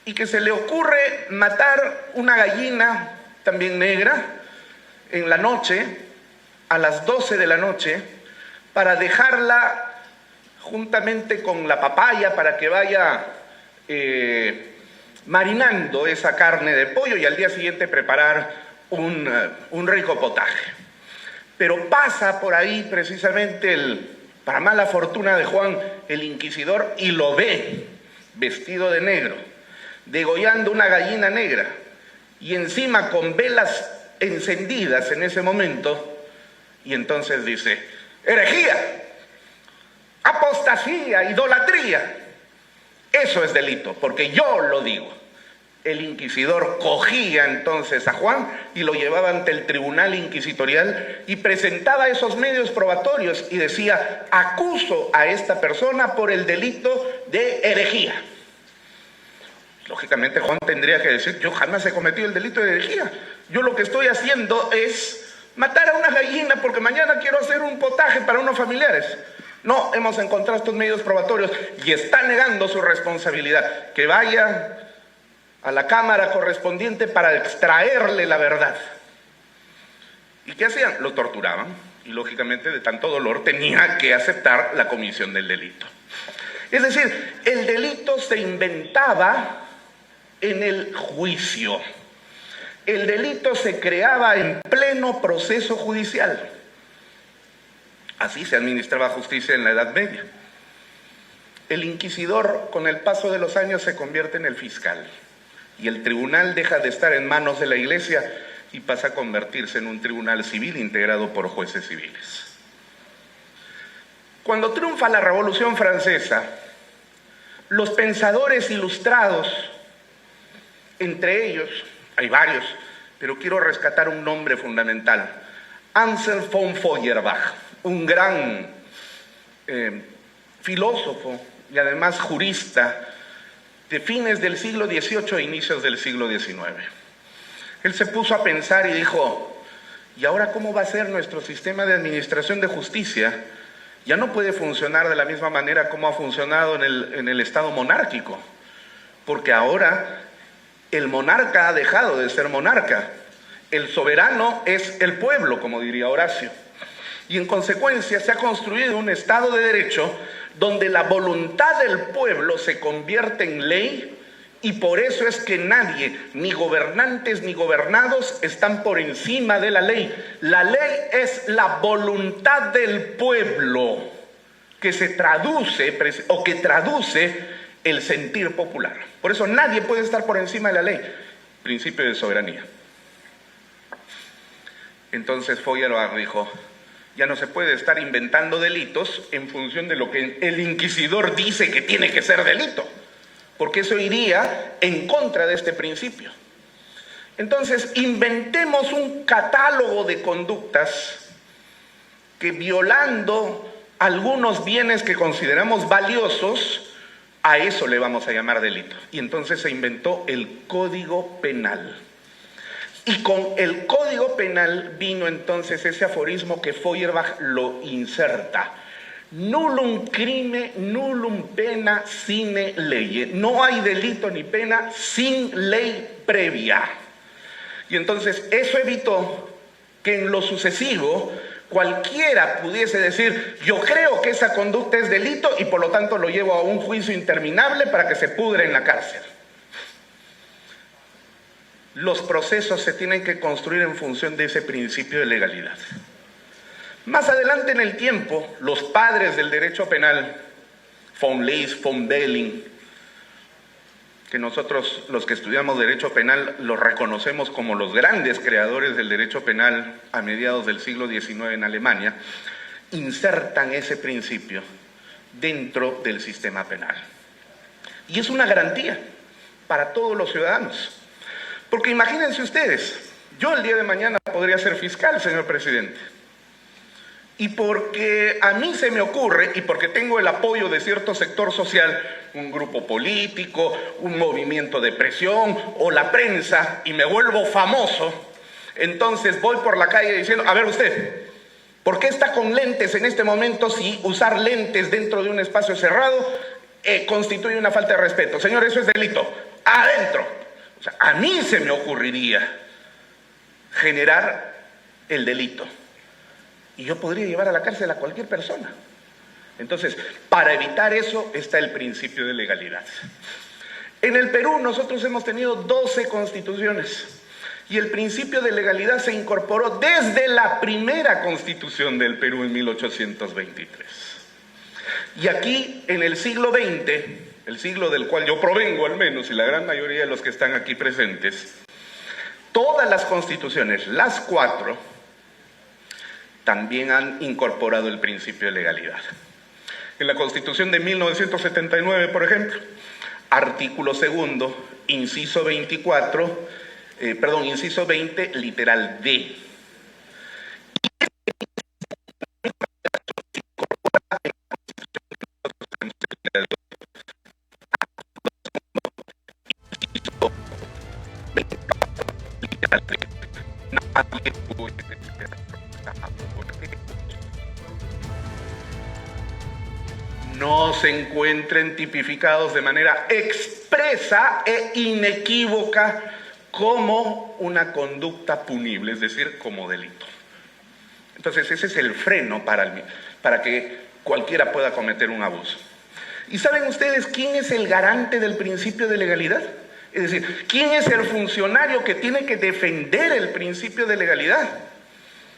y que se le ocurre matar una gallina también negra en la noche, a las 12 de la noche, para dejarla juntamente con la papaya para que vaya marinando esa carne de pollo y al día siguiente preparar un rico potaje. Pero pasa por ahí precisamente para mala fortuna de Juan, el inquisidor, y lo ve vestido de negro, degollando una gallina negra, y encima con velas encendidas en ese momento, y entonces dice, herejía, apostasía, idolatría. Eso es delito, porque yo lo digo. El inquisidor cogía entonces a Juan y lo llevaba ante el tribunal inquisitorial y presentaba esos medios probatorios y decía, acuso a esta persona por el delito de herejía. Lógicamente Juan tendría que decir, yo jamás he cometido el delito de herejía. Yo lo que estoy haciendo es matar a una gallina porque mañana quiero hacer un potaje para unos familiares. No, hemos encontrado estos medios probatorios y está negando su responsabilidad. Que vaya a la cámara correspondiente para extraerle la verdad. ¿Y qué hacían? Lo torturaban y lógicamente de tanto dolor tenía que aceptar la comisión del delito. Es decir, el delito se inventaba en el juicio. El delito se creaba en pleno proceso judicial. Así se administraba justicia en la Edad Media. El inquisidor, con el paso de los años, se convierte en el fiscal. Y el tribunal deja de estar en manos de la Iglesia y pasa a convertirse en un tribunal civil integrado por jueces civiles. Cuando triunfa la Revolución Francesa, los pensadores ilustrados, entre ellos, hay varios, pero quiero rescatar un nombre fundamental, Anselm von Feuerbach, un gran filósofo y además jurista de fines del siglo XVIII e inicios del siglo XIX. Él se puso a pensar y dijo, ¿y ahora cómo va a ser nuestro sistema de administración de justicia? Ya no puede funcionar de la misma manera como ha funcionado en el Estado monárquico, porque ahora el monarca ha dejado de ser monarca. El soberano es el pueblo, como diría Horacio. Y en consecuencia se ha construido un Estado de Derecho donde la voluntad del pueblo se convierte en ley, y por eso es que nadie, ni gobernantes ni gobernados, están por encima de la ley. La ley es la voluntad del pueblo que se traduce o que traduce el sentir popular. Por eso nadie puede estar por encima de la ley. Principio de soberanía. Entonces Feuerbach dijo: ya no se puede estar inventando delitos en función de lo que el inquisidor dice que tiene que ser delito, porque eso iría en contra de este principio. Entonces, inventemos un catálogo de conductas que, violando algunos bienes que consideramos valiosos, a eso le vamos a llamar delito. Y entonces se inventó el Código Penal. Y con el Código Penal vino entonces ese aforismo que Feuerbach lo inserta: nullum crime, nullum pena sine leye. No hay delito ni pena sin ley previa. Y entonces eso evitó que en lo sucesivo cualquiera pudiese decir: yo creo que esa conducta es delito y por lo tanto lo llevo a un juicio interminable para que se pudre en la cárcel. Los procesos se tienen que construir en función de ese principio de legalidad. Más adelante en el tiempo, los padres del derecho penal, von Leys, von Belling, que nosotros los que estudiamos derecho penal los reconocemos como los grandes creadores del derecho penal a mediados del siglo XIX en Alemania, insertan ese principio dentro del sistema penal. Y es una garantía para todos los ciudadanos. Porque imagínense ustedes, yo el día de mañana podría ser fiscal, señor presidente. Y porque a mí se me ocurre, y porque tengo el apoyo de cierto sector social, un grupo político, un movimiento de presión o la prensa, y me vuelvo famoso, entonces voy por la calle diciendo: a ver usted, ¿por qué está con lentes en este momento si usar lentes dentro de un espacio cerrado constituye una falta de respeto? Señor, eso es delito. Adentro. O sea, a mí se me ocurriría generar el delito. Y yo podría llevar a la cárcel a cualquier persona. Entonces, para evitar eso está el principio de legalidad. En el Perú nosotros hemos tenido 12 constituciones y el principio de legalidad se incorporó desde la primera constitución del Perú en 1823. Y aquí, en el siglo XX, el siglo del cual yo provengo al menos, y la gran mayoría de los que están aquí presentes, todas las constituciones, las 4, también han incorporado el principio de legalidad. En la Constitución de 1979, por ejemplo, artículo 2, inciso 20, literal D. No se encuentren tipificados de manera expresa e inequívoca como una conducta punible, es decir, como delito. Entonces ese es el freno para que cualquiera pueda cometer un abuso. ¿Y saben ustedes quién es el garante del principio de legalidad? Es decir, ¿quién es el funcionario que tiene que defender el principio de legalidad?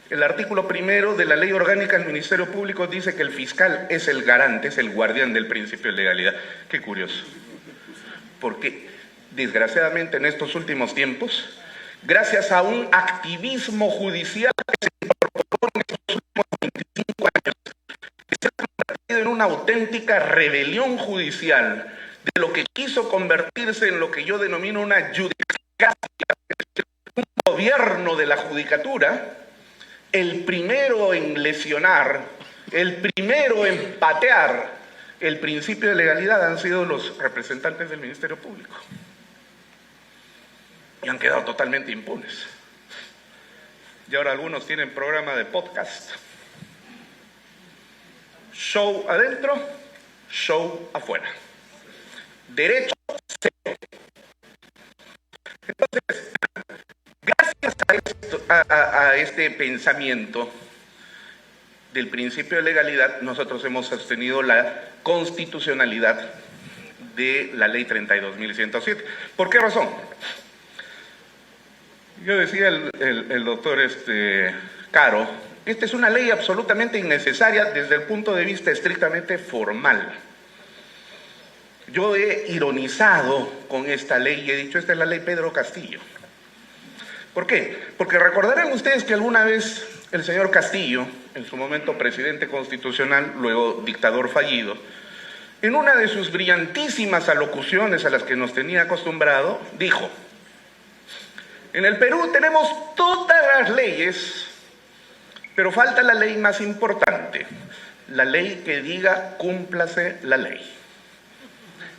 El artículo 1 de la Ley Orgánica del Ministerio Público dice que el fiscal es el garante, es el guardián del principio de legalidad. Qué curioso. Porque, desgraciadamente, en estos últimos tiempos, gracias a un activismo judicial que se incorporó en estos últimos 25 años, que se ha convertido en una auténtica rebelión judicial de lo que quiso convertirse en lo que yo denomino una judicatura, un gobierno de la judicatura. El primero en lesionar, el primero en patear el principio de legalidad han sido los representantes del Ministerio Público. Y han quedado totalmente impunes. Y ahora algunos tienen programa de podcast. Show adentro, show afuera. Derecho cero. Entonces, gracias a este pensamiento, del principio de legalidad, nosotros hemos sostenido la constitucionalidad de la ley 32.107. ¿Por qué razón? Yo decía el doctor Caro, esta es una ley absolutamente innecesaria desde el punto de vista estrictamente formal. Yo he ironizado con esta ley y he dicho, esta es la ley Pedro Castillo. ¿Por qué? Porque recordarán ustedes que alguna vez el señor Castillo, en su momento presidente constitucional, luego dictador fallido, en una de sus brillantísimas alocuciones a las que nos tenía acostumbrado, dijo: en el Perú tenemos todas las leyes, pero falta la ley más importante, la ley que diga cúmplase la ley.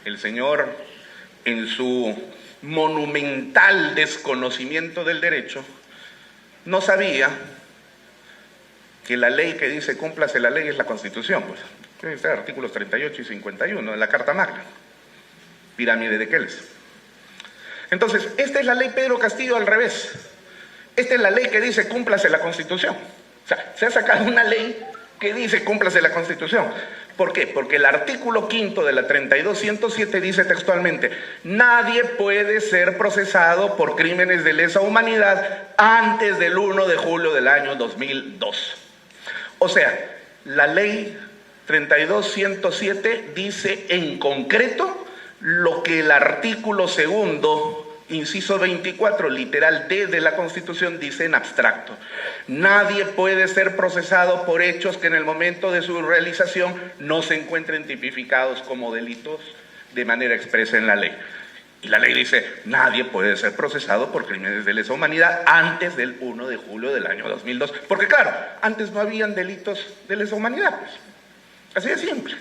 El señor, en su monumental desconocimiento del derecho, no sabía que la ley que dice cúmplase la ley es la Constitución, pues. Debe estar artículos 38 y 51 de la Carta Magna, pirámide de Kells. Entonces, esta es la ley Pedro Castillo al revés. Esta es la ley que dice cúmplase la Constitución. O sea, se ha sacado una ley que dice cúmplase la Constitución. ¿Por qué? Porque el artículo 5 de la 32.107 dice textualmente: nadie puede ser procesado por crímenes de lesa humanidad antes del 1 de julio del año 2002. O sea, la ley 32.107 dice en concreto lo que el artículo 2, inciso 24, literal D de la Constitución dice en abstracto. Nadie puede ser procesado por hechos que en el momento de su realización no se encuentren tipificados como delitos de manera expresa en la ley. Y la ley dice, nadie puede ser procesado por crímenes de lesa humanidad antes del 1 de julio del año 2002. Porque claro, antes no habían delitos de lesa humanidad, pues. Así de simple.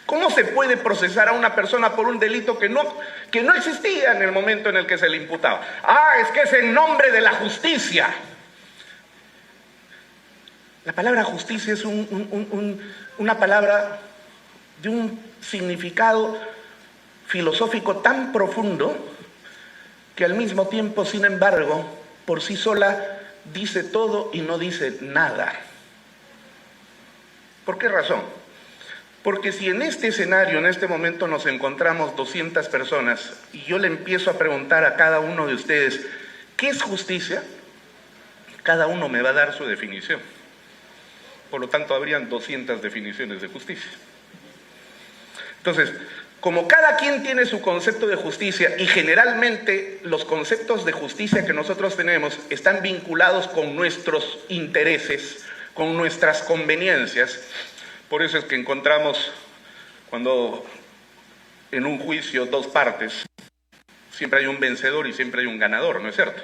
¿Cómo se puede procesar a una persona por un delito que no existía en el momento en el que se le imputaba? Ah, es que es en nombre de la justicia. La palabra justicia es una palabra de un significado filosófico tan profundo que al mismo tiempo, sin embargo, por sí sola dice todo y no dice nada. ¿Por qué razón? Porque si en este escenario, en este momento nos encontramos 200 personas y yo le empiezo a preguntar a cada uno de ustedes, ¿qué es justicia? Cada uno me va a dar su definición. Por lo tanto, habrían 200 definiciones de justicia. Entonces, como cada quien tiene su concepto de justicia y generalmente los conceptos de justicia que nosotros tenemos están vinculados con nuestros intereses, con nuestras conveniencias. Por eso es que encontramos, cuando en un juicio dos partes, siempre hay un vencedor y siempre hay un ganador, ¿no es cierto?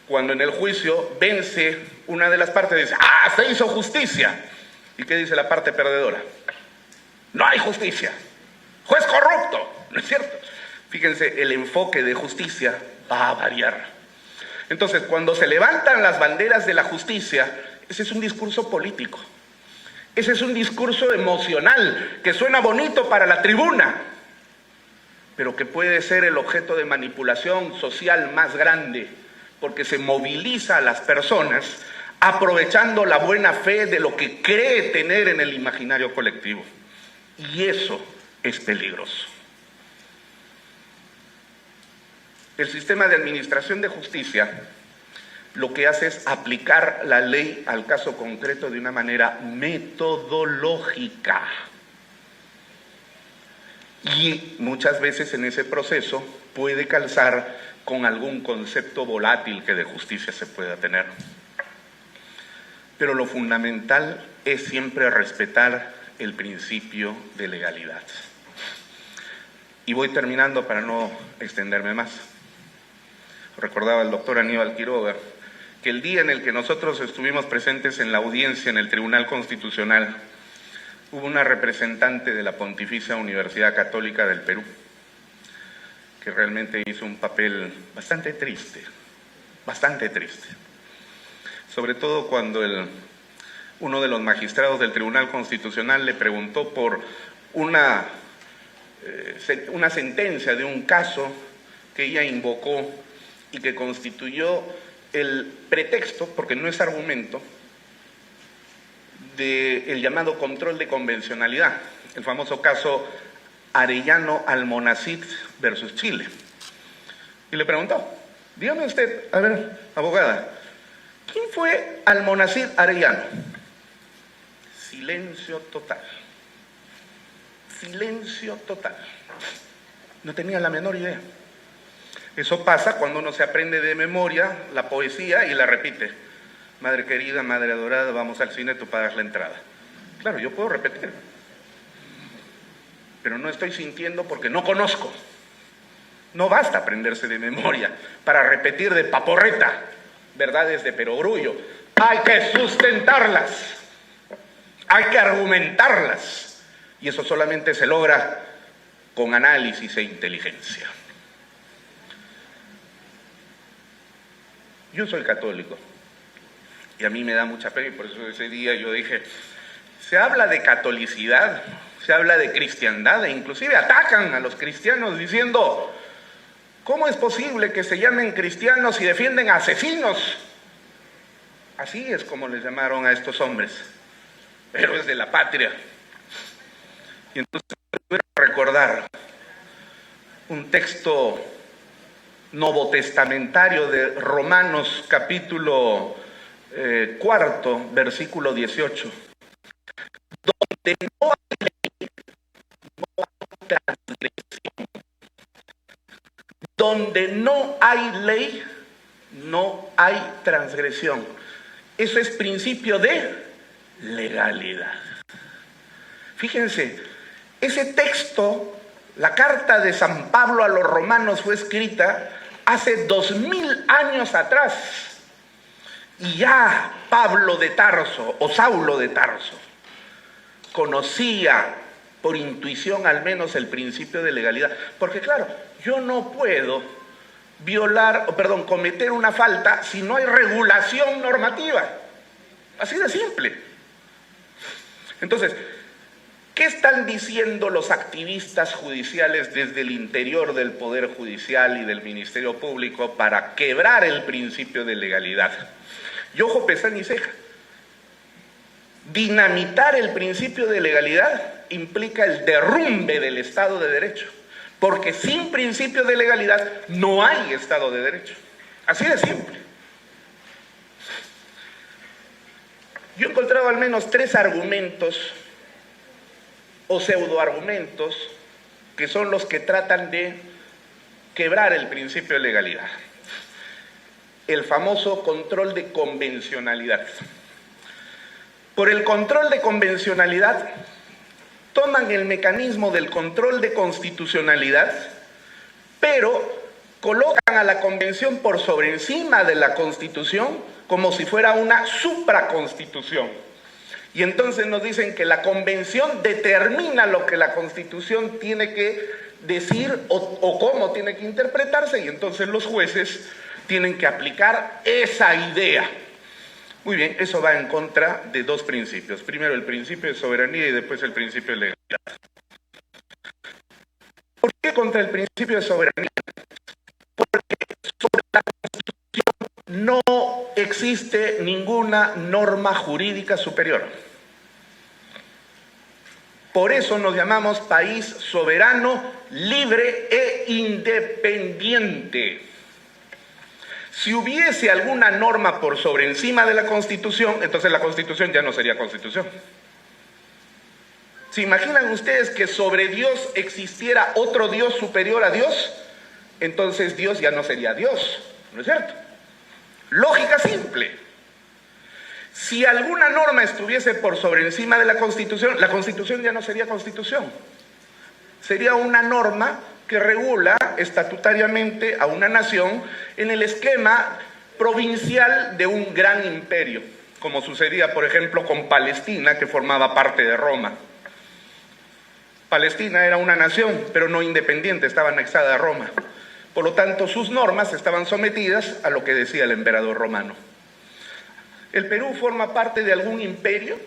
Cuando en el juicio vence una de las partes, dice, ¡ah, se hizo justicia! ¿Y qué dice la parte perdedora? No hay justicia, juez corrupto, ¿no es cierto? Fíjense, el enfoque de justicia va a variar. Entonces, cuando se levantan las banderas de la justicia, ese es un discurso político. Ese es un discurso emocional que suena bonito para la tribuna, pero que puede ser el objeto de manipulación social más grande, porque se moviliza a las personas aprovechando la buena fe de lo que cree tener en el imaginario colectivo. Y eso es peligroso. El sistema de administración de justicia lo que hace es aplicar la ley al caso concreto de una manera metodológica. Y muchas veces en ese proceso puede calzar con algún concepto volátil que de justicia se pueda tener. Pero lo fundamental es siempre respetar el principio de legalidad. Y voy terminando para no extenderme más. Recordaba el doctor Aníbal Quiroga que el día en el que nosotros estuvimos presentes en la audiencia en el Tribunal Constitucional, hubo una representante de la Pontificia Universidad Católica del Perú, que realmente hizo un papel bastante triste, sobre todo cuando uno de los magistrados del Tribunal Constitucional le preguntó por una sentencia de un caso que ella invocó y que constituyó el pretexto, porque no es argumento, del llamado control de convencionalidad, el famoso caso Arellano-Almonacid versus Chile. Y le preguntó, dígame usted, a ver, abogada, ¿quién fue Almonacid Arellano? Silencio total. Silencio total. No tenía la menor idea. Eso pasa cuando uno se aprende de memoria la poesía y la repite. Madre querida, madre adorada, vamos al cine, tú pagas la entrada. Claro, yo puedo repetir, pero no estoy sintiendo porque no conozco. No basta aprenderse de memoria para repetir de paporreta verdades de perogrullo. Hay que sustentarlas, hay que argumentarlas, y eso solamente se logra con análisis e inteligencia. Yo soy católico y a mí me da mucha pena, y por eso ese día yo dije, se habla de catolicidad, se habla de cristiandad, e inclusive atacan a los cristianos diciendo, ¿cómo es posible que se llamen cristianos y defienden a asesinos? Así es como les llamaron a estos hombres, héroes de la patria. Y entonces quiero recordar un texto novotestamentario de Romanos capítulo 4, versículo 18, donde no hay ley, no hay transgresión. Donde no hay ley, no hay transgresión. Eso es principio de legalidad. Fíjense, ese texto, la carta de San Pablo a los romanos, fue escrita hace 2000 años atrás. Y ya Pablo de Tarso, o Saulo de Tarso, conocía por intuición al menos el principio de legalidad. Porque claro, yo no puedo cometer una falta si no hay regulación normativa. Así de simple. Entonces, ¿qué están diciendo los activistas judiciales desde el interior del Poder Judicial y del Ministerio Público para quebrar el principio de legalidad? Y ojo, pestaña y ceja. Dinamitar el principio de legalidad implica el derrumbe del Estado de Derecho, porque sin principio de legalidad no hay Estado de Derecho. Así de simple. Yo he encontrado al menos 3 argumentos o pseudoargumentos que son los que tratan de quebrar el principio de legalidad. El famoso control de convencionalidad. Por el control de convencionalidad, toman el mecanismo del control de constitucionalidad, pero colocan a la convención por sobre encima de la Constitución como si fuera una supraconstitución. Y entonces nos dicen que la convención determina lo que la Constitución tiene que decir o cómo tiene que interpretarse, y entonces los jueces tienen que aplicar esa idea. Muy bien, eso va en contra de 2 principios. Primero, el principio de soberanía y después el principio de legalidad. ¿Por qué contra el principio de soberanía? Porque sobre la Constitución no existe ninguna norma jurídica superior. Por eso nos llamamos país soberano, libre e independiente. Si hubiese alguna norma por sobre encima de la Constitución, entonces la Constitución ya no sería Constitución. ¿Se imaginan ustedes que sobre Dios existiera otro Dios superior a Dios? Entonces Dios ya no sería Dios, ¿no es cierto? Lógica simple. Si alguna norma estuviese por sobre encima de la Constitución ya no sería Constitución. Sería una norma que regula estatutariamente a una nación en el esquema provincial de un gran imperio, como sucedía, por ejemplo, con Palestina, que formaba parte de Roma. Palestina era una nación, pero no independiente, estaba anexada a Roma. Por lo tanto, sus normas estaban sometidas a lo que decía el emperador romano. ¿El Perú forma parte de algún imperio?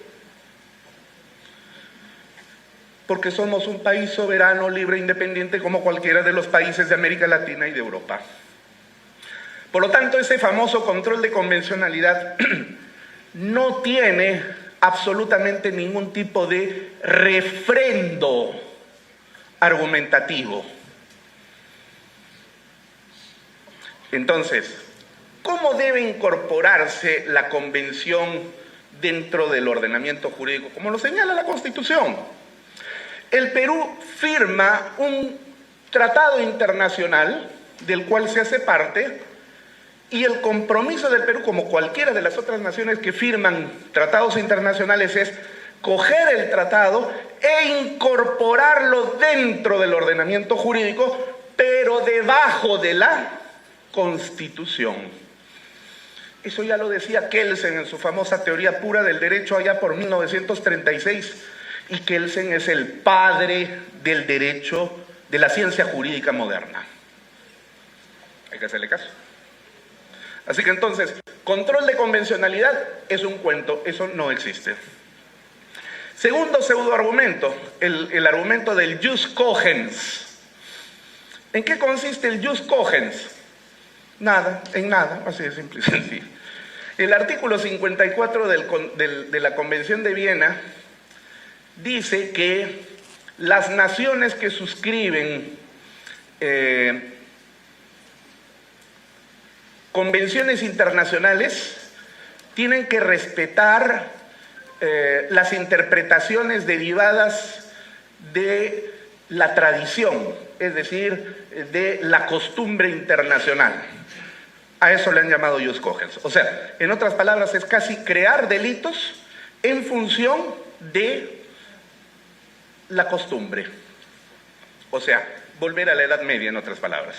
Porque somos un país soberano, libre e independiente como cualquiera de los países de América Latina y de Europa. Por lo tanto, ese famoso control de convencionalidad no tiene absolutamente ningún tipo de refrendo argumentativo. Entonces, ¿cómo debe incorporarse la Convención dentro del ordenamiento jurídico? Como lo señala la Constitución. El Perú firma un tratado internacional del cual se hace parte, y el compromiso del Perú, como cualquiera de las otras naciones que firman tratados internacionales, es coger el tratado e incorporarlo dentro del ordenamiento jurídico, pero debajo de la Constitución. Eso ya lo decía Kelsen en su famosa teoría pura del derecho allá por 1936, y Kelsen es el padre del derecho, de la ciencia jurídica moderna. Hay que hacerle caso. Así que entonces, control de convencionalidad es un cuento, eso no existe. Segundo pseudoargumento, el argumento del jus cogens. ¿En qué consiste el jus cogens? Nada, en nada, así de simple y sencillo. El artículo 54 de la Convención de Viena dice que las naciones que suscriben convenciones internacionales tienen que respetar las interpretaciones derivadas de la tradición, es decir, de la costumbre internacional. A eso le han llamado jus cogens. O sea, en otras palabras, es casi crear delitos en función de la costumbre. O sea, volver a la Edad Media, en otras palabras.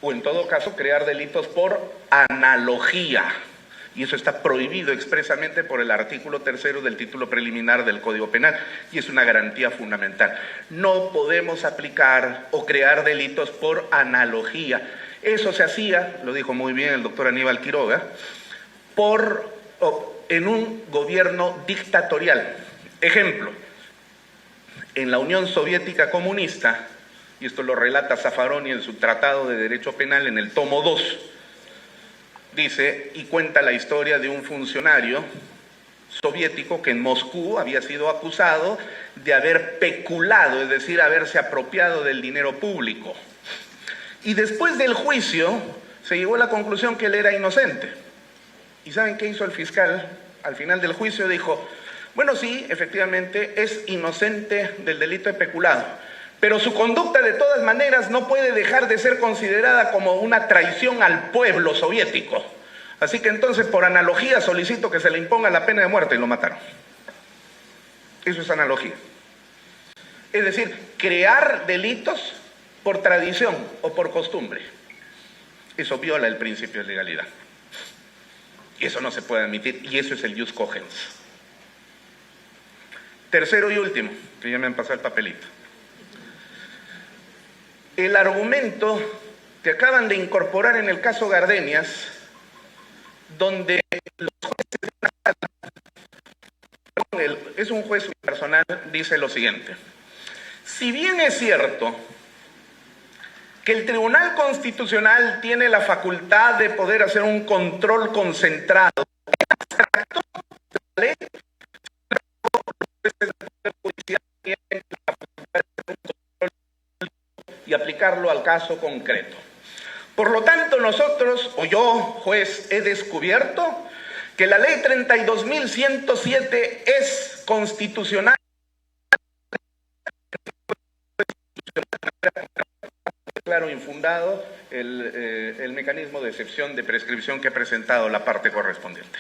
O en todo caso, crear delitos por analogía. Y eso está prohibido expresamente por el artículo 3 del título preliminar del Código Penal, y es una garantía fundamental. No podemos aplicar o crear delitos por analogía. Eso se hacía, lo dijo muy bien el doctor Aníbal Quiroga, en un gobierno dictatorial. Ejemplo, en la Unión Soviética Comunista, y esto lo relata Zaffaroni en su Tratado de Derecho Penal en el tomo 2, dice y cuenta la historia de un funcionario soviético que en Moscú había sido acusado de haber peculado, es decir, haberse apropiado del dinero público. Y después del juicio se llegó a la conclusión que él era inocente. ¿Y saben qué hizo el fiscal? Al final del juicio dijo: bueno, sí, efectivamente es inocente del delito de peculado, pero su conducta de todas maneras no puede dejar de ser considerada como una traición al pueblo soviético. Así que entonces, por analogía, solicito que se le imponga la pena de muerte, y lo mataron. Eso es analogía. Es decir, crear delitos por tradición o por costumbre. Eso viola el principio de legalidad. Y eso no se puede admitir, y eso es el jus cogens. Tercero y último, que ya me han pasado el papelito. El argumento que acaban de incorporar en el caso Gardenias, donde los jueces, es un juez personal, dice lo siguiente: si bien es cierto que el Tribunal Constitucional tiene la facultad de poder hacer un control concentrado en abstracto de la ley, y aplicarlo al caso concreto. Por lo tanto, nosotros, o yo, juez, he descubierto que la ley 32.107 es constitucional. Claro, infundado el mecanismo de excepción de prescripción que ha presentado la parte correspondiente.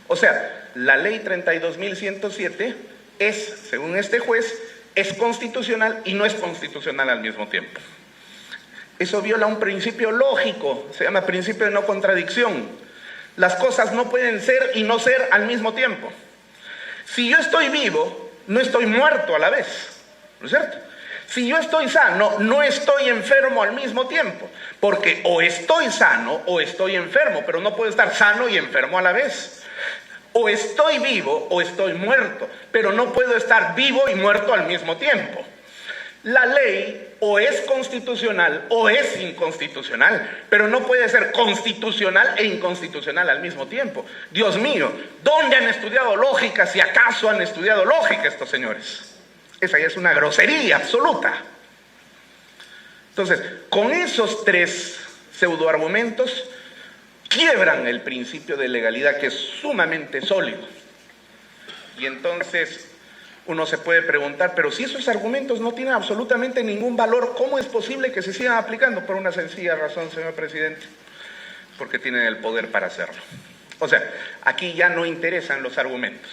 O sea, la ley 32.107 es, según este juez, es constitucional y no es constitucional al mismo tiempo. Eso viola un principio lógico, se llama principio de no contradicción. Las cosas no pueden ser y no ser al mismo tiempo. Si yo estoy vivo, no estoy muerto a la vez, ¿no es cierto? Si yo estoy sano, no estoy enfermo al mismo tiempo, porque o estoy sano o estoy enfermo, pero no puedo estar sano y enfermo a la vez. O estoy vivo o estoy muerto, pero no puedo estar vivo y muerto al mismo tiempo. La ley o es constitucional o es inconstitucional, pero no puede ser constitucional e inconstitucional al mismo tiempo. Dios mío, ¿dónde han estudiado lógica, si acaso han estudiado lógica estos señores? Esa ya es una grosería absoluta. Entonces, con esos tres pseudoargumentos quiebran el principio de legalidad, que es sumamente sólido. Y entonces uno se puede preguntar, pero si esos argumentos no tienen absolutamente ningún valor, ¿cómo es posible que se sigan aplicando? Por una sencilla razón, señor presidente, porque tienen el poder para hacerlo. O sea, aquí ya no interesan los argumentos.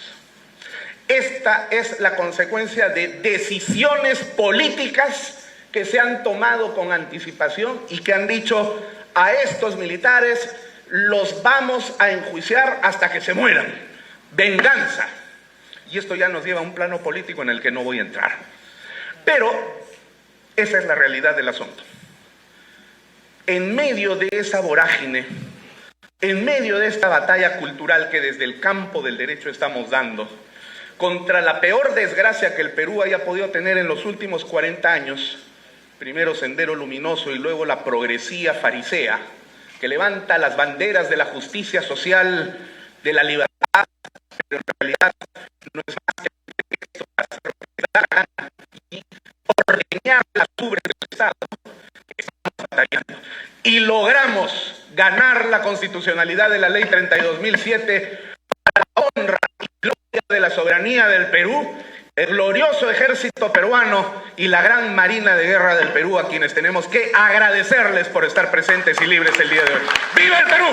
Esta es la consecuencia de decisiones políticas que se han tomado con anticipación y que han dicho a estos militares los vamos a enjuiciar hasta que se mueran. Venganza. Y esto ya nos lleva a un plano político en el que no voy a entrar. Pero esa es la realidad del asunto. En medio de esa vorágine, en medio de esta batalla cultural que desde el campo del derecho estamos dando, contra la peor desgracia que el Perú haya podido tener en los últimos 40 años, primero Sendero Luminoso y luego la progresía farisea, que levanta las banderas de la justicia social, de la libertad, pero en realidad no es más que un pretexto para hacer lo que da la gana y ordeñar las ubres del Estado. Estamos batallando. Y logramos ganar la constitucionalidad de la Ley 32.007 para la honra y gloria de la soberanía del Perú, el glorioso ejército peruano y la gran Marina de Guerra del Perú, a quienes tenemos que agradecerles por estar presentes y libres el día de hoy. ¡Viva el Perú!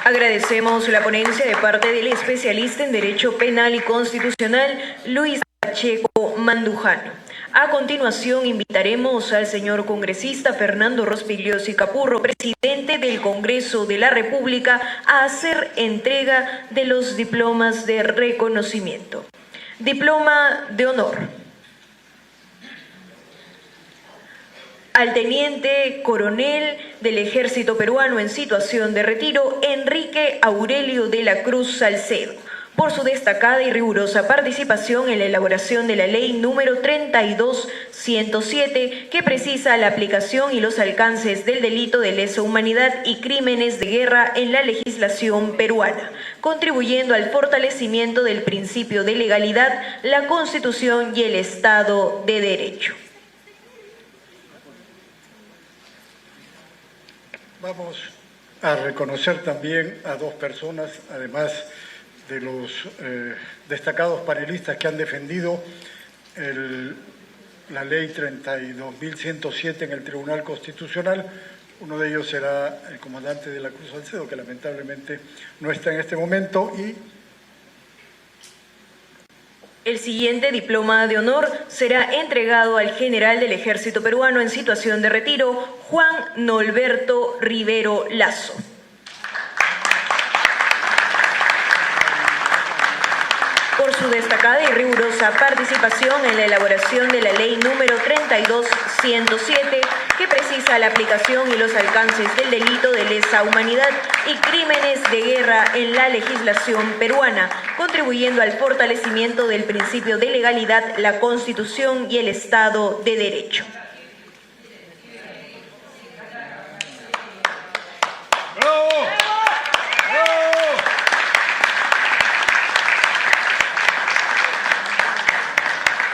Agradecemos la ponencia de parte del especialista en Derecho Penal y Constitucional, Luis Pacheco Mandujano. A continuación, invitaremos al señor congresista Fernando Rospigliosi Capurro, presidente del Congreso de la República, a hacer entrega de los diplomas de reconocimiento. Diploma de honor al teniente coronel del Ejército Peruano en situación de retiro, Enrique Aurelio de la Cruz Salcedo, por su destacada y rigurosa participación en la elaboración de la Ley número 32.107, que precisa la aplicación y los alcances del delito de lesa humanidad y crímenes de guerra en la legislación peruana, contribuyendo al fortalecimiento del principio de legalidad, la Constitución y el Estado de Derecho. Vamos a reconocer también a dos personas, además de los destacados panelistas que han defendido la ley 32.107 en el Tribunal Constitucional. Uno de ellos será el comandante de la Cruz Salcedo, que lamentablemente no está en este momento, y el siguiente diploma de honor será entregado al general del Ejército Peruano en situación de retiro, Juan Norberto Rivero Lazo. Por su destacada y rigurosa participación en la elaboración de la Ley número 32.107, que precisa la aplicación y los alcances del delito de lesa humanidad y crímenes de guerra en la legislación peruana, contribuyendo al fortalecimiento del principio de legalidad, la Constitución y el Estado de Derecho.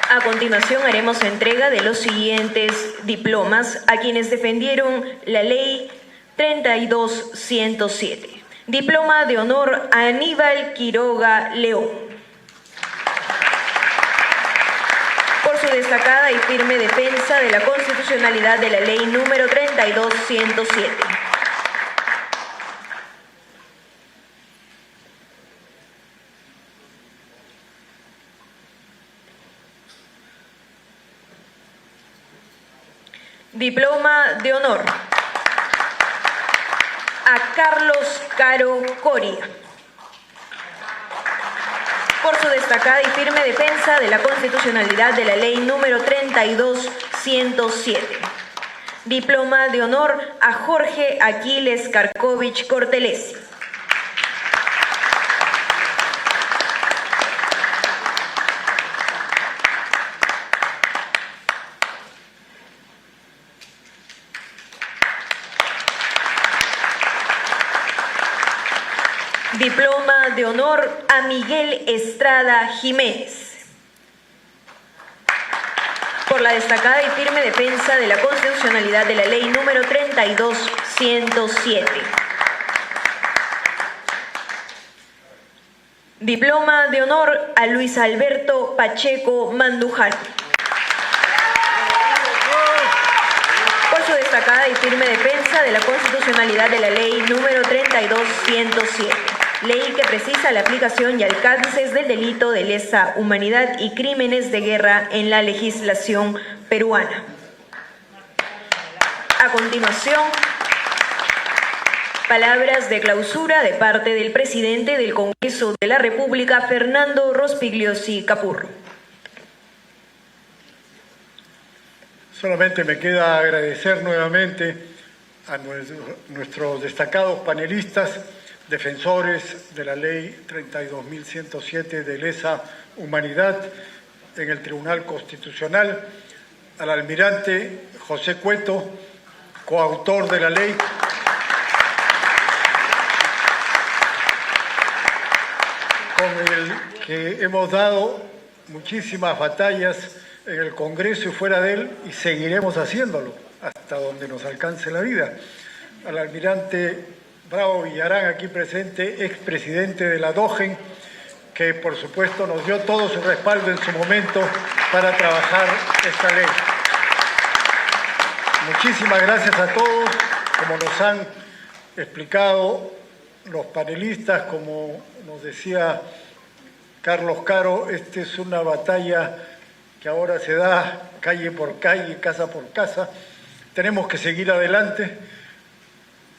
A continuación haremos entrega de los siguientes diplomas a quienes defendieron la Ley 32.107. Diploma de honor a Aníbal Quiroga León. Por su destacada y firme defensa de la constitucionalidad de la Ley número 32.107. Diploma de honor a Carlos Caro Coria. Por su destacada y firme defensa de la constitucionalidad de la Ley número 32.107. Diploma de honor a Jorge Aquiles Karkovich Cortelesi. Diploma de honor a Miguel Estrada Jiménez por la destacada y firme defensa de la constitucionalidad de la ley número 32107. Diploma de honor a Luis Alberto Pacheco Mandujano por su destacada y firme defensa de la constitucionalidad de la ley número 32107, ley que precisa la aplicación y alcances del delito de lesa humanidad y crímenes de guerra en la legislación peruana. A continuación, palabras de clausura de parte del presidente del Congreso de la República, Fernando Rospigliosi Capurro. Solamente me queda agradecer nuevamente a nuestros destacados panelistas, defensores de la ley 32.107 de lesa humanidad en el Tribunal Constitucional, al almirante José Cueto, coautor de la ley, con el que hemos dado muchísimas batallas en el Congreso y fuera de él, y seguiremos haciéndolo hasta donde nos alcance la vida. Al almirante Bravo Villarán, aquí presente, expresidente de la DOGEN, que por supuesto nos dio todo su respaldo en su momento para trabajar esta ley. Muchísimas gracias a todos. Como nos han explicado los panelistas, como nos decía Carlos Caro, esta es una batalla que ahora se da calle por calle, casa por casa. Tenemos que seguir adelante.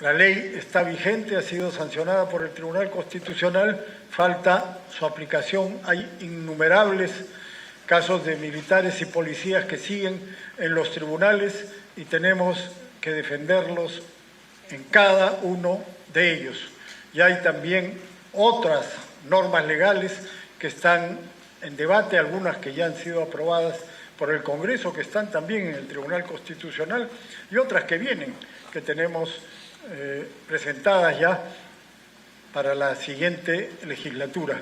La ley está vigente, ha sido sancionada por el Tribunal Constitucional, falta su aplicación. Hay innumerables casos de militares y policías que siguen en los tribunales y tenemos que defenderlos en cada uno de ellos. Y hay también otras normas legales que están en debate, algunas que ya han sido aprobadas por el Congreso, que están también en el Tribunal Constitucional, y otras que vienen, que tenemos presentadas ya para la siguiente legislatura.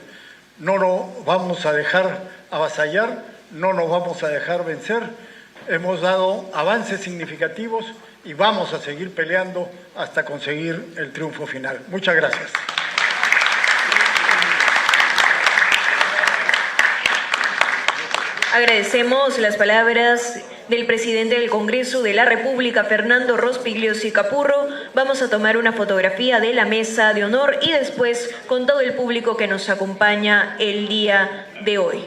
No nos vamos a dejar avasallar, no nos vamos a dejar vencer. Hemos dado avances significativos y vamos a seguir peleando hasta conseguir el triunfo final. Muchas gracias. Agradecemos las palabras del presidente del Congreso de la República, Fernando Rospigliosi Capurro. Vamos a tomar una fotografía de la mesa de honor y después con todo el público que nos acompaña el día de hoy.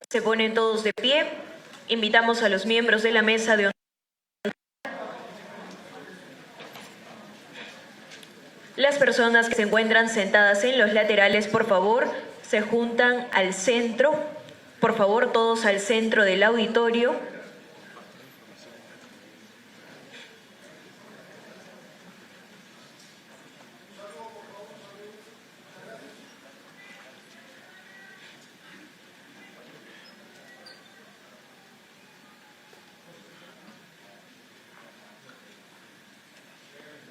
Se ponen todos de pie. Invitamos a los miembros de la mesa de honor. Las personas que se encuentran sentadas en los laterales, por favor, se juntan al centro. Por favor, todos al centro del auditorio.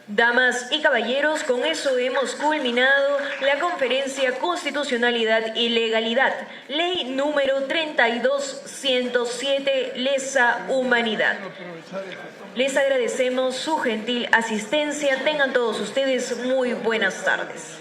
Damas y caballeros, con eso hemos culminado la conferencia Constitucionalidad y Legalidad, ley número 32107, lesa humanidad. Les agradecemos su gentil asistencia. Tengan todos ustedes muy buenas tardes.